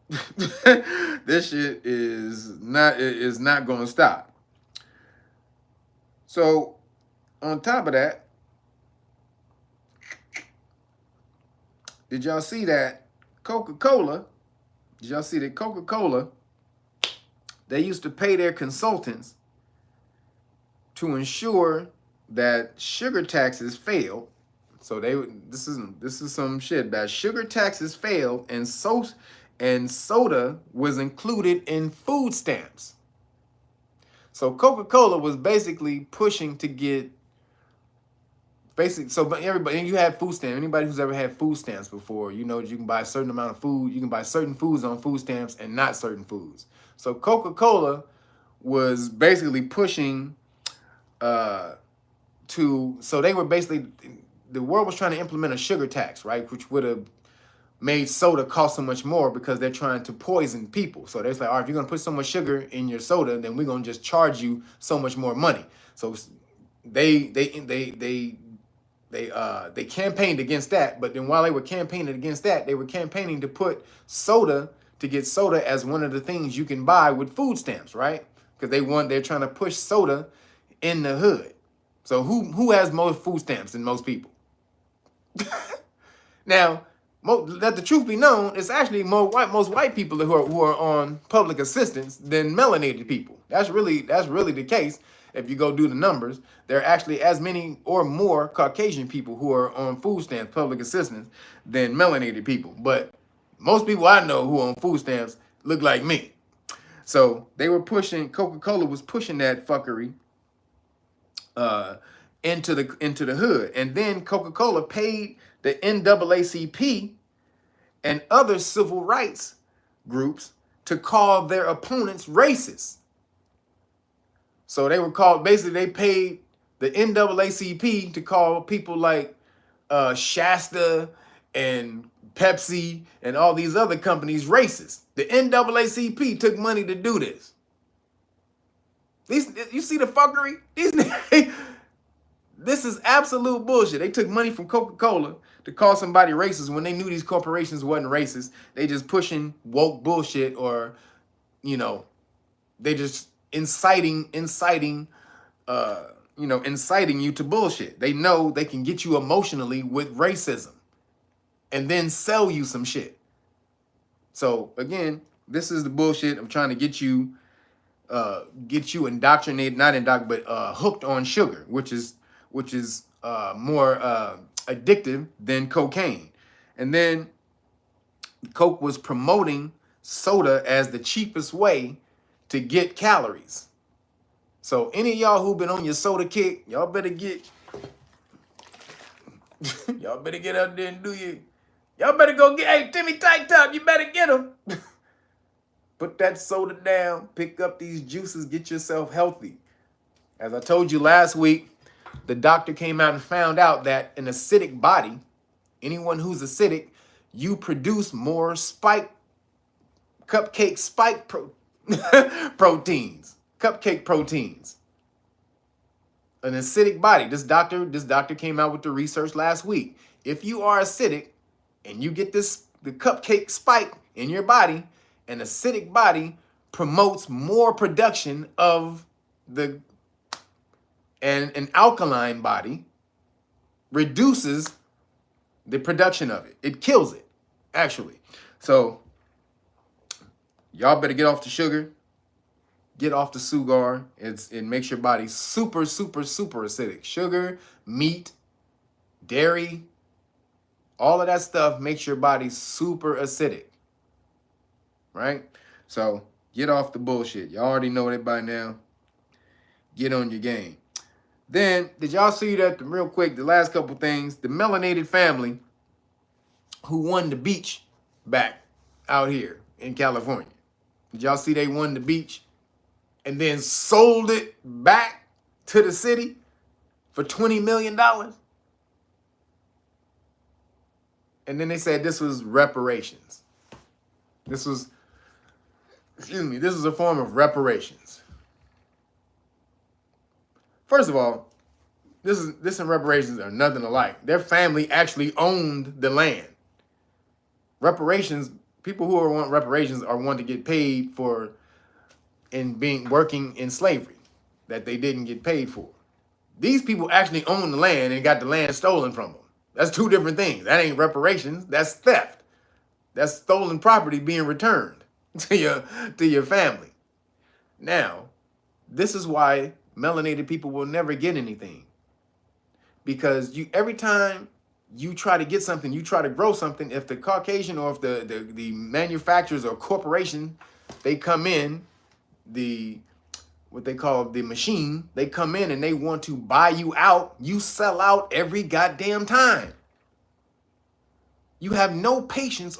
This shit is not going to stop. So on top of that, did y'all see that Coca-Cola? Did y'all see that Coca-Cola, they used to pay their consultants to ensure that sugar taxes failed. So this is some shit that sugar taxes failed, and soda was included in food stamps. So Coca-Cola was basically pushing to get but everybody, and you had food stamps. Anybody who's ever had food stamps before, you know that you can buy a certain amount of food. You can buy certain foods on food stamps and not certain foods. So Coca-Cola was basically pushing so they were basically, the world was trying to implement a sugar tax, right? Which would have made soda cost so much more because they're trying to poison people. So they're like, all right, if you're going to put so much sugar in your soda, then we're going to just charge you so much more money. So they campaigned against that, but then while they were campaigning against that, they were campaigning to get soda as one of the things you can buy with food stamps, right? Because they're trying to push soda in the hood. So who has more food stamps than most people? Now, let the truth be known, it's actually most white people who are on public assistance than melanated people. That's really the case. If you go do the numbers, there are actually as many or more Caucasian people who are on food stamps, public assistance, than melanated people. But most people I know who are on food stamps look like me. So Coca-Cola was pushing that fuckery into the hood. And then Coca-Cola paid the NAACP and other civil rights groups to call their opponents racist. So they paid the NAACP to call people like Shasta and Pepsi and all these other companies racist. The NAACP took money to do this. You see the fuckery? This is absolute bullshit. They took money from Coca-Cola to call somebody racist when they knew these corporations wasn't racist. They just pushing woke bullshit, or, you know, they just inciting you to bullshit. They know they can get you emotionally with racism and then sell you some shit. So again, this is the bullshit. I'm trying to get you indoctrinated, not indoctrinated, but hooked on sugar, which is more addictive than cocaine. And then Coke was promoting soda as the cheapest way to get calories. So any of y'all who been on your soda kick, y'all better get y'all better get out there and y'all better go get, hey, Timmy Tight Top, you better get them. Put that soda down, pick up these juices, get yourself healthy. As I told you last week, the doctor came out and found out that an acidic body, anyone who's acidic, you produce more cupcake spike proteins, cupcake proteins. An acidic body. This doctor came out with the research last week. If you are acidic and you get the cupcake spike in your body, an acidic body promotes more production of an alkaline body reduces the production of it. It kills it, actually. So y'all better get off the sugar, get off the sugar. It makes your body super, super, super acidic. Sugar, meat, dairy, all of that stuff makes your body super acidic. Right? So get off the bullshit. Y'all already know it by now. Get on your game. Then, did y'all see that, real quick, the last couple things, the melanated family who won the beach back out here in California? Did y'all see they won the beach and then sold it back to the city for $20 million? And then they said this was reparations. This was a form of reparations. First of all, this and reparations are nothing alike. Their family actually owned the land. Reparations, people who want reparations are one to get paid for working in slavery that they didn't get paid for. These people actually own the land and got the land stolen from them. That's two different things. That ain't reparations. That's theft. That's stolen property being returned to your family. Now, this is why melanated people will never get anything. Because every time you try to get something, you try to grow something, if the Caucasian or if the manufacturers or corporation, they come in, what they call the machine, they come in and they want to buy you out, you sell out every goddamn time. You have no patience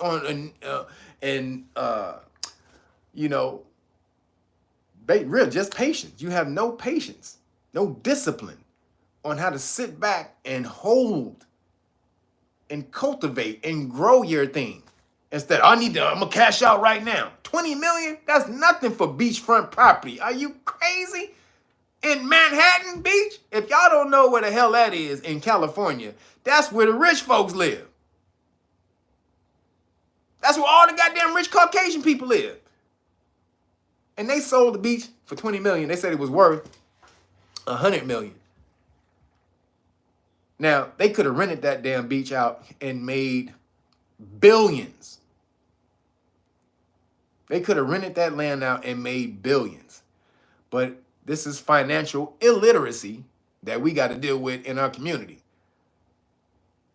just patience. You have no patience, no discipline on how to sit back and hold and cultivate and grow your thing. Instead, I'm gonna cash out right now. 20 million? That's nothing for beachfront property. Are you crazy? In Manhattan Beach? If y'all don't know where the hell that is in California, that's where the rich folks live. That's where all the goddamn rich Caucasian people live. And they sold the beach for 20 million. They said it was worth 100 million. Now, they could have rented that damn beach out and made billions. They could have rented that land out and made billions. But this is financial illiteracy that we got to deal with in our community.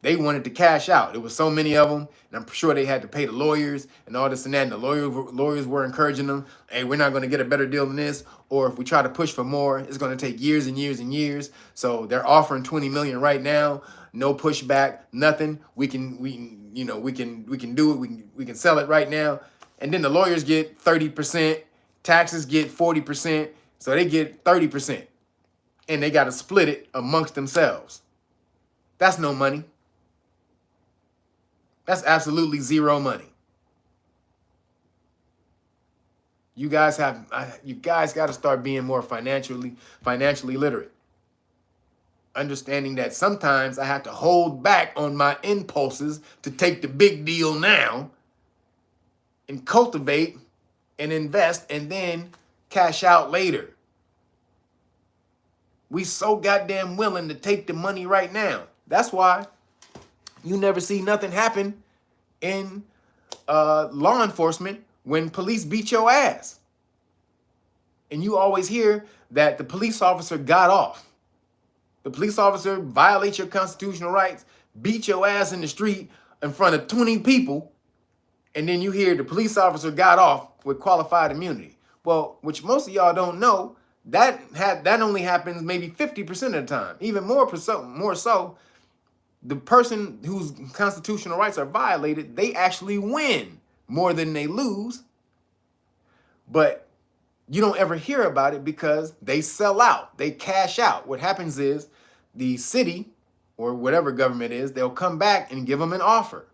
They wanted to cash out. There was so many of them, and I'm sure they had to pay the lawyers and all this and that, and the lawyers were encouraging them, hey, we're not going to get a better deal than this, or if we try to push for more, it's going to take years and years and years. So they're offering 20 million right now, no pushback, nothing. We can do it. We can sell it right now. And then the lawyers get 30%, taxes get 40%, so they get 30%. And they got to split it amongst themselves. That's no money. That's absolutely zero money. You guys got to start being more financially literate. understanding that sometimes I have to hold back on my impulses to take the big deal now and cultivate and invest and then cash out later. We so goddamn willing to take the money right now. That's why you never see nothing happen in law enforcement when police beat your ass. And you always hear that the police officer got off. The police officer violates your constitutional rights, beat your ass in the street in front of 20 people, and then you hear the police officer got off with qualified immunity. Well, which most of y'all don't know, that only happens maybe 50% of the time. Even more so, the person whose constitutional rights are violated, they actually win more than they lose. But you don't ever hear about it because they sell out, they cash out. What happens is the city or whatever government is, they'll come back and give them an offer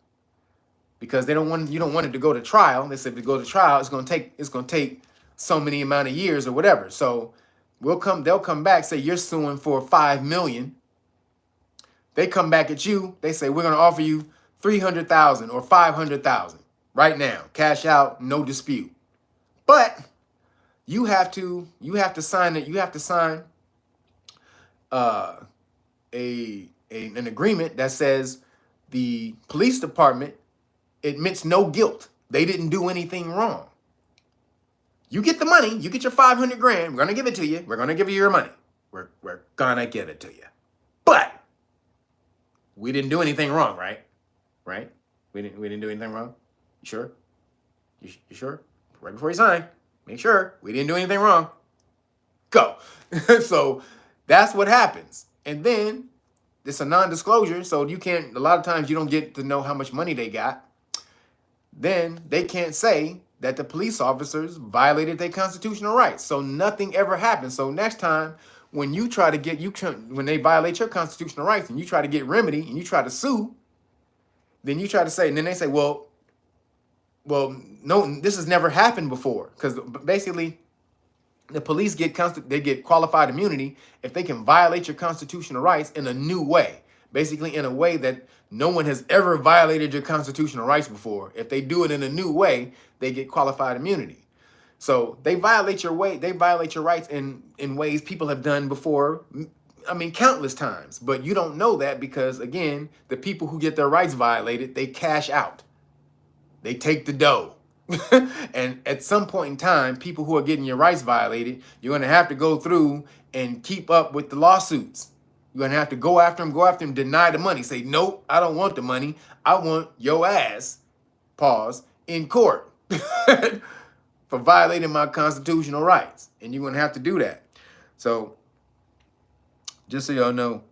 because you don't want it to go to trial. They said if it go to trial, it's going to take so many amount of years or whatever. So they'll come back, say you're suing for $5 million. They come back at you. They say we're going to offer you $300,000 or $500,000 right now, cash out, no dispute. But you have to sign it. You have to sign an agreement that says the police department admits no guilt. They didn't do anything wrong. You get the money. You get your 500 grand. We're gonna give it to you. We're gonna give you your money. We're gonna give it to you. But we didn't do anything wrong, right? Right? We didn't do anything wrong. You sure? You sure? Right before you sign, make sure we didn't do anything wrong. Go. So that's what happens. And then it's a non-disclosure, so you can't, a lot of times you don't get to know how much money they got. Then they can't say that the police officers violated their constitutional rights. So nothing ever happens. So next time when you try to get, when they violate your constitutional rights and you try to get remedy and you try to sue, then you try to say, and then they say, well, no, this has never happened before. Because basically the police get qualified immunity if they can violate your constitutional rights in a new way. Basically in a way that no one has ever violated your constitutional rights before. If they do it in a new way, they get qualified immunity. So they violate your rights in ways people have done before, I mean, countless times. But you don't know that because, again, the people who get their rights violated, they cash out. They take the dough. And at some point in time, people who are getting your rights violated, you're going to have to go through and keep up with the lawsuits. You're going to have to go after them, deny the money. Say, nope, I don't want the money. I want your ass, pause, in court for violating my constitutional rights. And you're going to have to do that. So just so y'all know,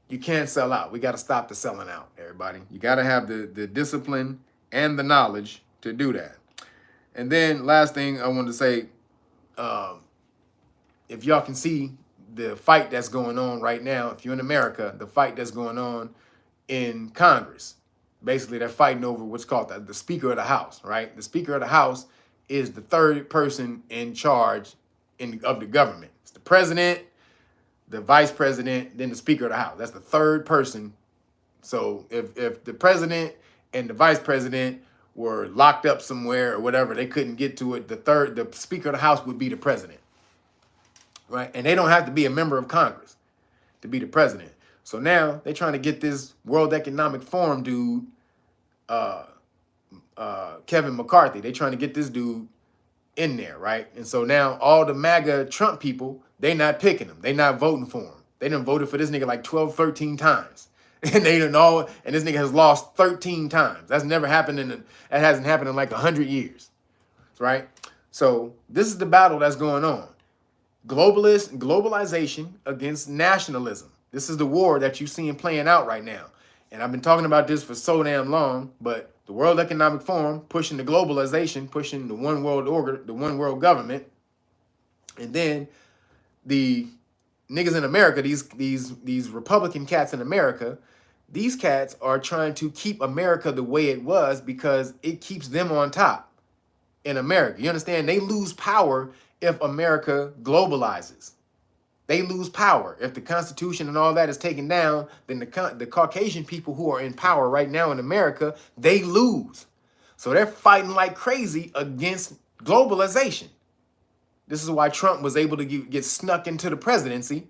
you can't sell out. We got to stop the selling out, everybody. You got to have the discipline and the knowledge to do that. And then last thing I wanted to say, if y'all can see the fight that's going on right now, if you're in America, the fight that's going on in Congress, basically they're fighting over what's called the Speaker of the House, right? The Speaker of the House is the third person in charge of the government. It's the president, the vice president, then the Speaker of the House. That's the third person. So if the president and the vice president were locked up somewhere or whatever, they couldn't get to it, the Speaker of the House would be the president, right? And they don't have to be a member of Congress to be the president. So now they're trying to get this World Economic Forum dude, Kevin McCarthy. They're trying to get this dude in there, right? And so now all the MAGA Trump people, they not picking him. They not voting for him. They done voted for this nigga like 12, 13 times. And they done and this nigga has lost 13 times. That's never happened that hasn't happened in like 100 years, right? So this is the battle that's going on. Globalization against nationalism. This is the war that you're seeing playing out right now. And I've been talking about this for so damn long, but the World Economic Forum pushing the globalization, pushing the one world order, the one world government. And then the niggas in America, these Republican cats in America, these cats are trying to keep America the way it was because it keeps them on top in America. You understand? They lose power if America globalizes. They lose power. If the Constitution and all that is taken down, then the Caucasian people who are in power right now in America, they lose. So they're fighting like crazy against globalization. This is why Trump was able to get snuck into the presidency.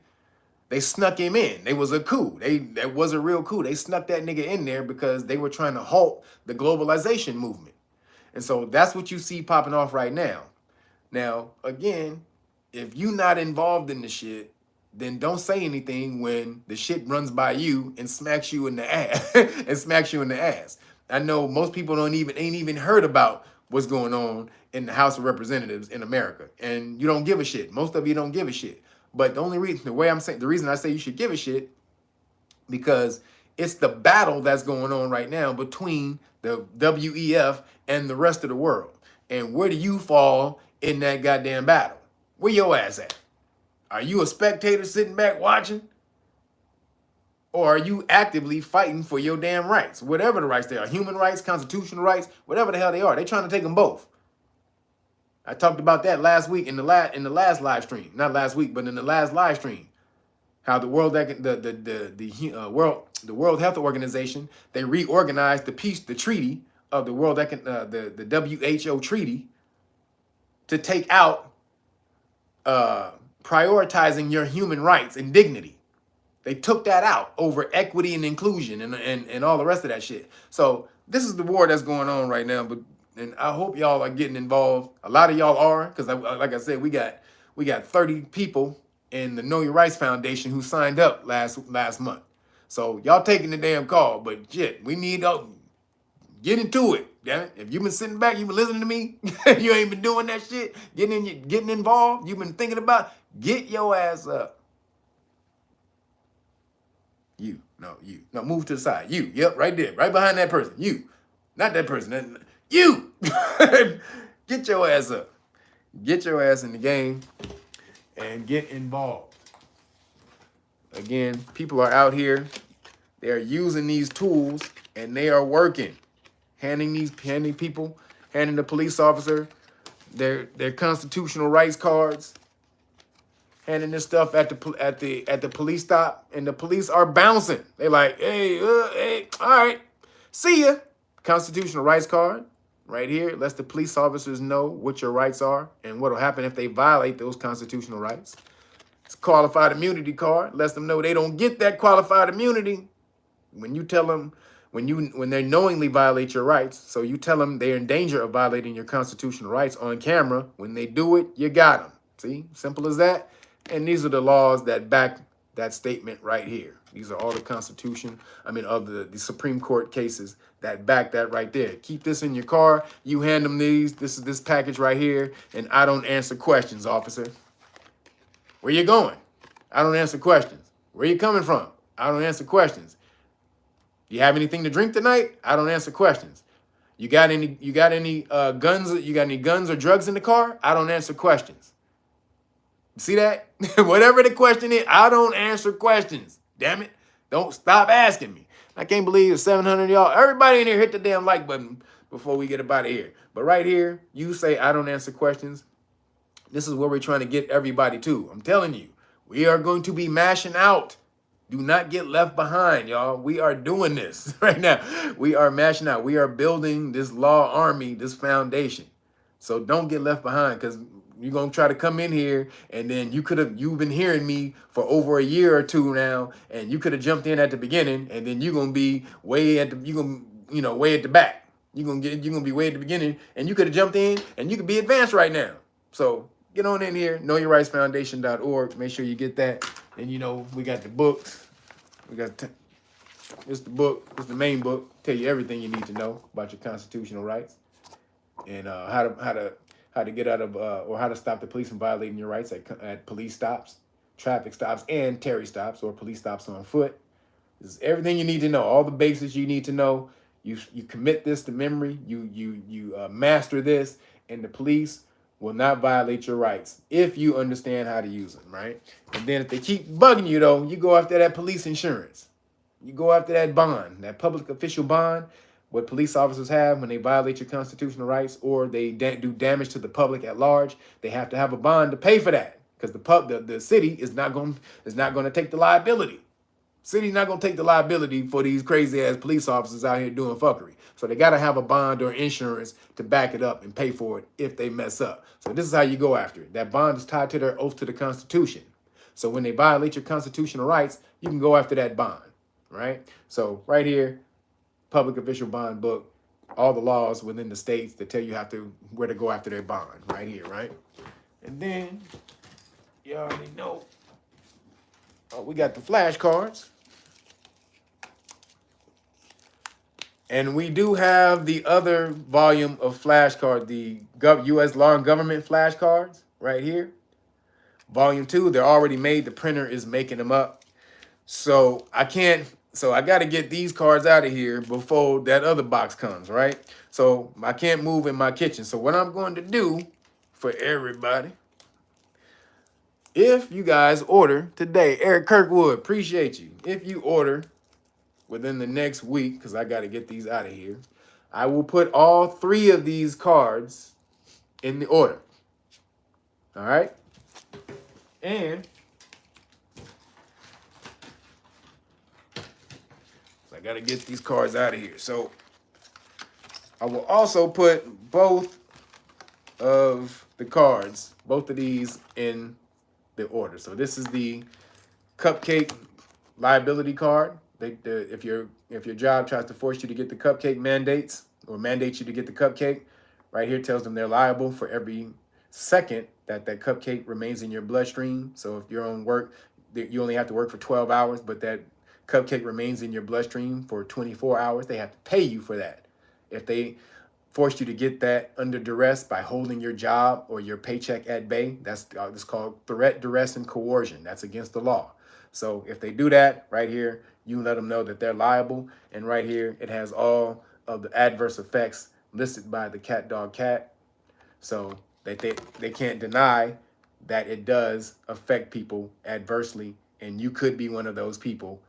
They snuck him in. It was a coup. That was a real coup. They snuck that nigga in there because they were trying to halt the globalization movement. And so that's what you see popping off right now. Now, again, if you're not involved in the shit, then don't say anything when the shit runs by you and smacks you in the ass. I know most people ain't even heard about what's going on in the House of Representatives in America, and you don't give a shit. Most of you don't give a shit. But the reason I say you should give a shit, because it's the battle that's going on right now between the WEF and the rest of the world. And where do you fall in that goddamn battle? Where your ass at? Are you a spectator sitting back watching? Or are you actively fighting for your damn rights? Whatever the rights they are, human rights, constitutional rights, whatever the hell they are. They're trying to take them both. I talked about that last week in the last live stream. Not last week, but in the last live stream. How the World Health Organization, they reorganized the treaty of the WHO treaty to take out prioritizing your human rights and dignity. They took that out over equity and inclusion and all the rest of that shit. So this is the war that's going on right now. And I hope y'all are getting involved. A lot of y'all are, because like I said, we got 30 people in the Know Your Rights Foundation who signed up last month. So y'all taking the damn call, but shit, we need to get into it. Damn it. If you've been sitting back, you've been listening to me, you ain't been doing that shit, getting involved, you've been thinking about, get your ass up. You. Move to the side. You. Yep, right there. Right behind that person. You. Not that person. You. Get your ass up. Get your ass in the game and get involved. Again, people are out here. They are using these tools and they are working. Handing the police officer their constitutional rights cards, handing this stuff at the police stop, and the police are bouncing. They like, hey, all right, see ya. Constitutional rights card right here lets the police officers know what your rights are and what will happen if they violate those constitutional rights. It's a qualified immunity card, lets them know they don't get that qualified immunity when you tell them, when they knowingly violate your rights. So you tell them they're in danger of violating your constitutional rights on camera. When they do it, you got them. See, simple as that. And these are the laws that back that statement right here. These are all the Constitution, of the Supreme Court cases that back that right there. Keep this in your car. You hand them these. This is this package right here. And I don't answer questions, officer. Where you going? I don't answer questions. Where you coming from? I don't answer questions. You have anything to drink tonight? I don't answer questions. You got any guns? You got any guns or drugs in the car? I don't answer questions. See that? Whatever the question is, I don't answer questions. Damn it. Don't stop asking me. I can't believe it's 700 y'all. Everybody in here hit the damn like button before we get up out of here. But right here, you say I don't answer questions. This is where we're trying to get everybody to. I'm telling you, we are going to be mashing out. Do not get left behind, y'all. We are doing this right now. We are mashing out. We are building this law army, this foundation. So don't get left behind, because you're going to try to come in here and then you've been hearing me for over a year or two now, and you could have jumped in at the beginning, and then you're going to be way at the back. You're going to be way at the beginning, and you could have jumped in and you could be advanced right now. So get on in here, knowyourrightsfoundation.org. Make sure you get that. And we got the books. It's the book. It's the main book. Tell you everything you need to know about your constitutional rights, and how to get out of or how to stop the police from violating your rights at police stops, traffic stops, and Terry stops, or police stops on foot. This is everything you need to know. All the basics you need to know. You commit this to memory. You master this, and the police will not violate your rights if you understand how to use them, right? And then if they keep bugging you, though, you go after that police insurance. You go after that bond, that public official bond, what police officers have when they violate your constitutional rights or they do damage to the public at large. They have to have a bond to pay for that, because the city is not going to take the liability. City's not going to take the liability for these crazy ass police officers out here doing fuckery. So they got to have a bond or insurance to back it up and pay for it if they mess up. So this is how you go after it. That bond is tied to their oath to the Constitution. So when they violate your constitutional rights, you can go after that bond, right? So right here, public official bond book, all the laws within the states that tell you where to go after their bond, right here, right? And then you already know, we got the flashcards. And we do have the other volume of flashcard, the U.S. Law and Government flashcards right here. Volume 2, they're already made. The printer is making them up. So I got to get these cards out of here before that other box comes, right? So I can't move in my kitchen. So what I'm going to do for everybody, if you guys order today, Eric Kirkwood, appreciate you. If you order within the next week, because I got to get these out of here, I will put all 3 of these cards in the order. All right? And so I got to get these cards out of here. So I will also put both of the cards, both of these in the order. So this is the cupcake liability card. If your job tries to force you to get the cupcake mandates you to get the cupcake, right here tells them they're liable for every second that cupcake remains in your bloodstream. So if you're on work, you only have to work for 12 hours, but that cupcake remains in your bloodstream for 24 hours. They have to pay you for that. If they forced you to get that under duress by holding your job or your paycheck at bay, that's called threat, duress, and coercion. That's against the law. So if they do that, right here, you let them know that they're liable. And right here, it has all of the adverse effects listed by the cat, dog, cat. So that they can't deny that it does affect people adversely. And you could be one of those people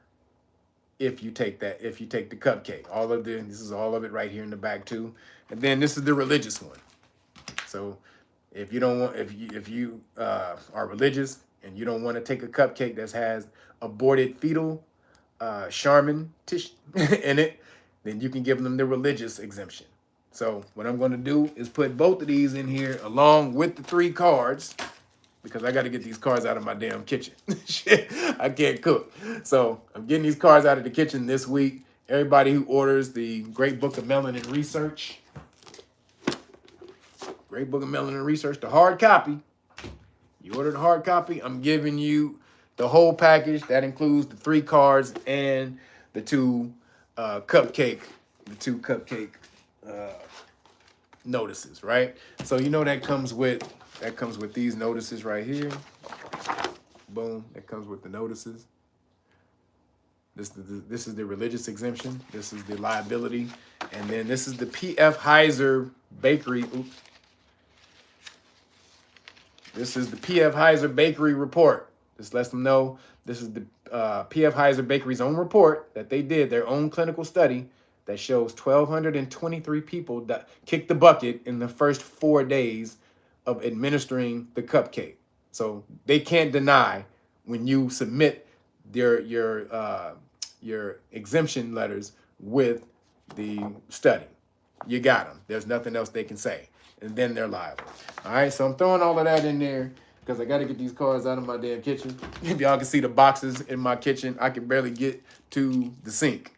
if you take the cupcake. This is all of it right here in the back too. And then this is the religious one. So if you are religious and you don't want to take a cupcake that has aborted fetal Charmin tissue in it, then you can give them the religious exemption. So what I'm going to do is put both of these in here along with the 3 cards, because I got to get these cards out of my damn kitchen. Shit, I can't cook. So I'm getting these cards out of the kitchen this week. Everybody who orders the Great Book of Melanin Research, the hard copy, you order the hard copy, I'm giving you the whole package. That includes the 3 cards and the 2 cupcake notices, right? So you know that comes with these notices right here. Boom, that comes with the notices. This is the religious exemption. This is the liability, and then this is the P.F. Heiser Bakery. Oops. This is the P.F. Heiser Bakery report. This lets them know this is the P.F. Heiser Bakery's own report that they did, their own clinical study that shows 1,223 people that kicked the bucket in the first 4 days of administering the cupcake. So they can't deny when you submit your exemption letters with the study. You got them. There's nothing else they can say. And then they're liable. All right, so I'm throwing all of that in there because I got to get these cards out of my damn kitchen. If y'all can see the boxes in my kitchen, I can barely get to the sink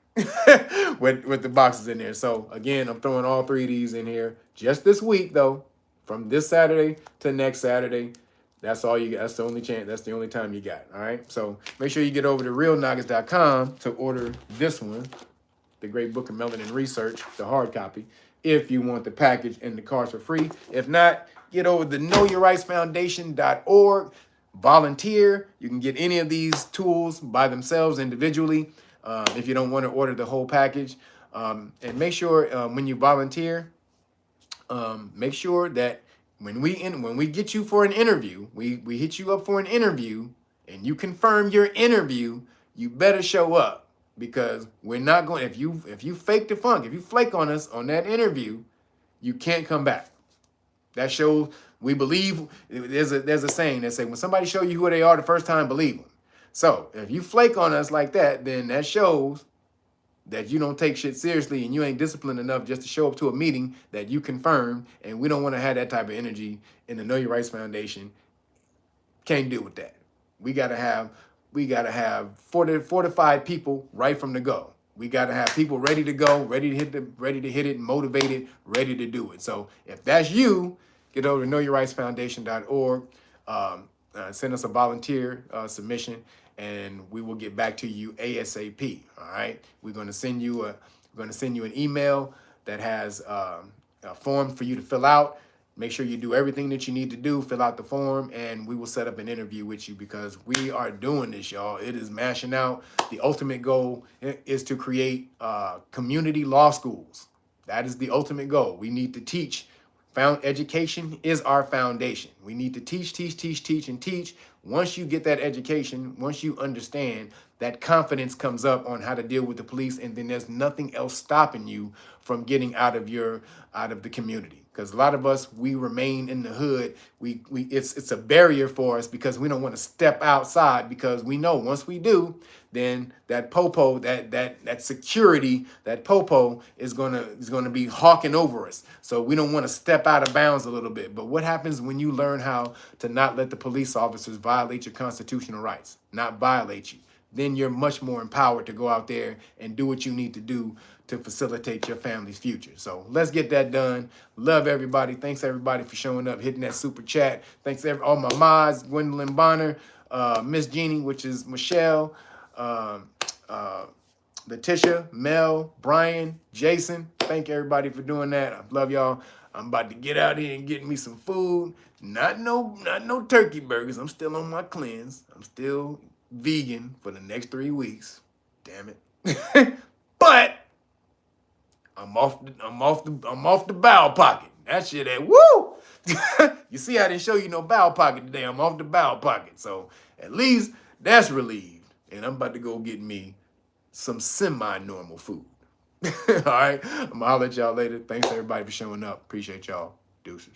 with the boxes in there. So again, I'm throwing all 3 of these in here just this week, though, from this Saturday to next Saturday. That's all you got. That's the only chance. That's the only time you got. All right. So make sure you get over to realnoggets.com to order this one, the Great Book of Melanin Research, the hard copy, if you want the package and the cards for free. If not, get over to knowyourrightsfoundation.org. Volunteer. You can get any of these tools by themselves individually if you don't want to order the whole package. And make sure when you volunteer, make sure that when we get you for an interview, we hit you up for an interview and you confirm your interview, you better show up. Because we're not going, if you fake the funk, if you flake on us on that interview, you can't come back. That shows We believe, there's a saying that say, when somebody show you who they are the first time, believe them. So if you flake on us like that, then that shows that you don't take shit seriously and you ain't disciplined enough just to show up to a meeting that you confirmed. And we don't want to have that type of energy in the Know Your Rights Foundation. Can't deal with that. We gotta have fortified people right from the go. We gotta have people ready to go, ready to hit it, motivated, ready to do it. So if that's you, get over to knowyourrightsfoundation.org. Send us a volunteer submission, and we will get back to you ASAP. All right, we're going to send you an email that has a form for you to fill out. Make sure you do everything that you need to do, fill out the form, and we will set up an interview with you, because we are doing this, y'all. It is mashing out. The ultimate goal is to create community law schools. That is the ultimate goal. We need to teach. Education is our foundation. We need to teach, and teach. Once you get that education, once you understand, that confidence comes up on how to deal with the police, and then there's nothing else stopping you from getting out of the community. Because a lot of us, we remain in the hood. It's a barrier for us because we don't want to step outside, because we know once we do, then that popo, that security, that popo is gonna be hawking over us. So we don't want to step out of bounds a little bit. But what happens when you learn how to not let the police officers violate your constitutional rights, not violate you? Then you're much more empowered to go out there and do what you need to do to facilitate your family's future. So let's get that done. Love everybody. Thanks everybody for showing up, hitting that super chat. Thanks to all my mods, Gwendolyn Bonner, Miss Jeannie, which is Michelle, Letitia, Mel, Brian, Jason. Thank everybody for doing that. I love y'all. I'm about to get out here and get me some food. Not no turkey burgers. I'm still on my cleanse. I'm still vegan for the next 3 weeks. Damn it. But I'm off the bowel pocket. That shit ain't woo. You see, I didn't show you no bowel pocket today. I'm off the bowel pocket. So at least that's relieved. And I'm about to go get me some semi-normal food. All right. I'm gonna holler at y'all later. Thanks everybody for showing up. Appreciate y'all. Deuces.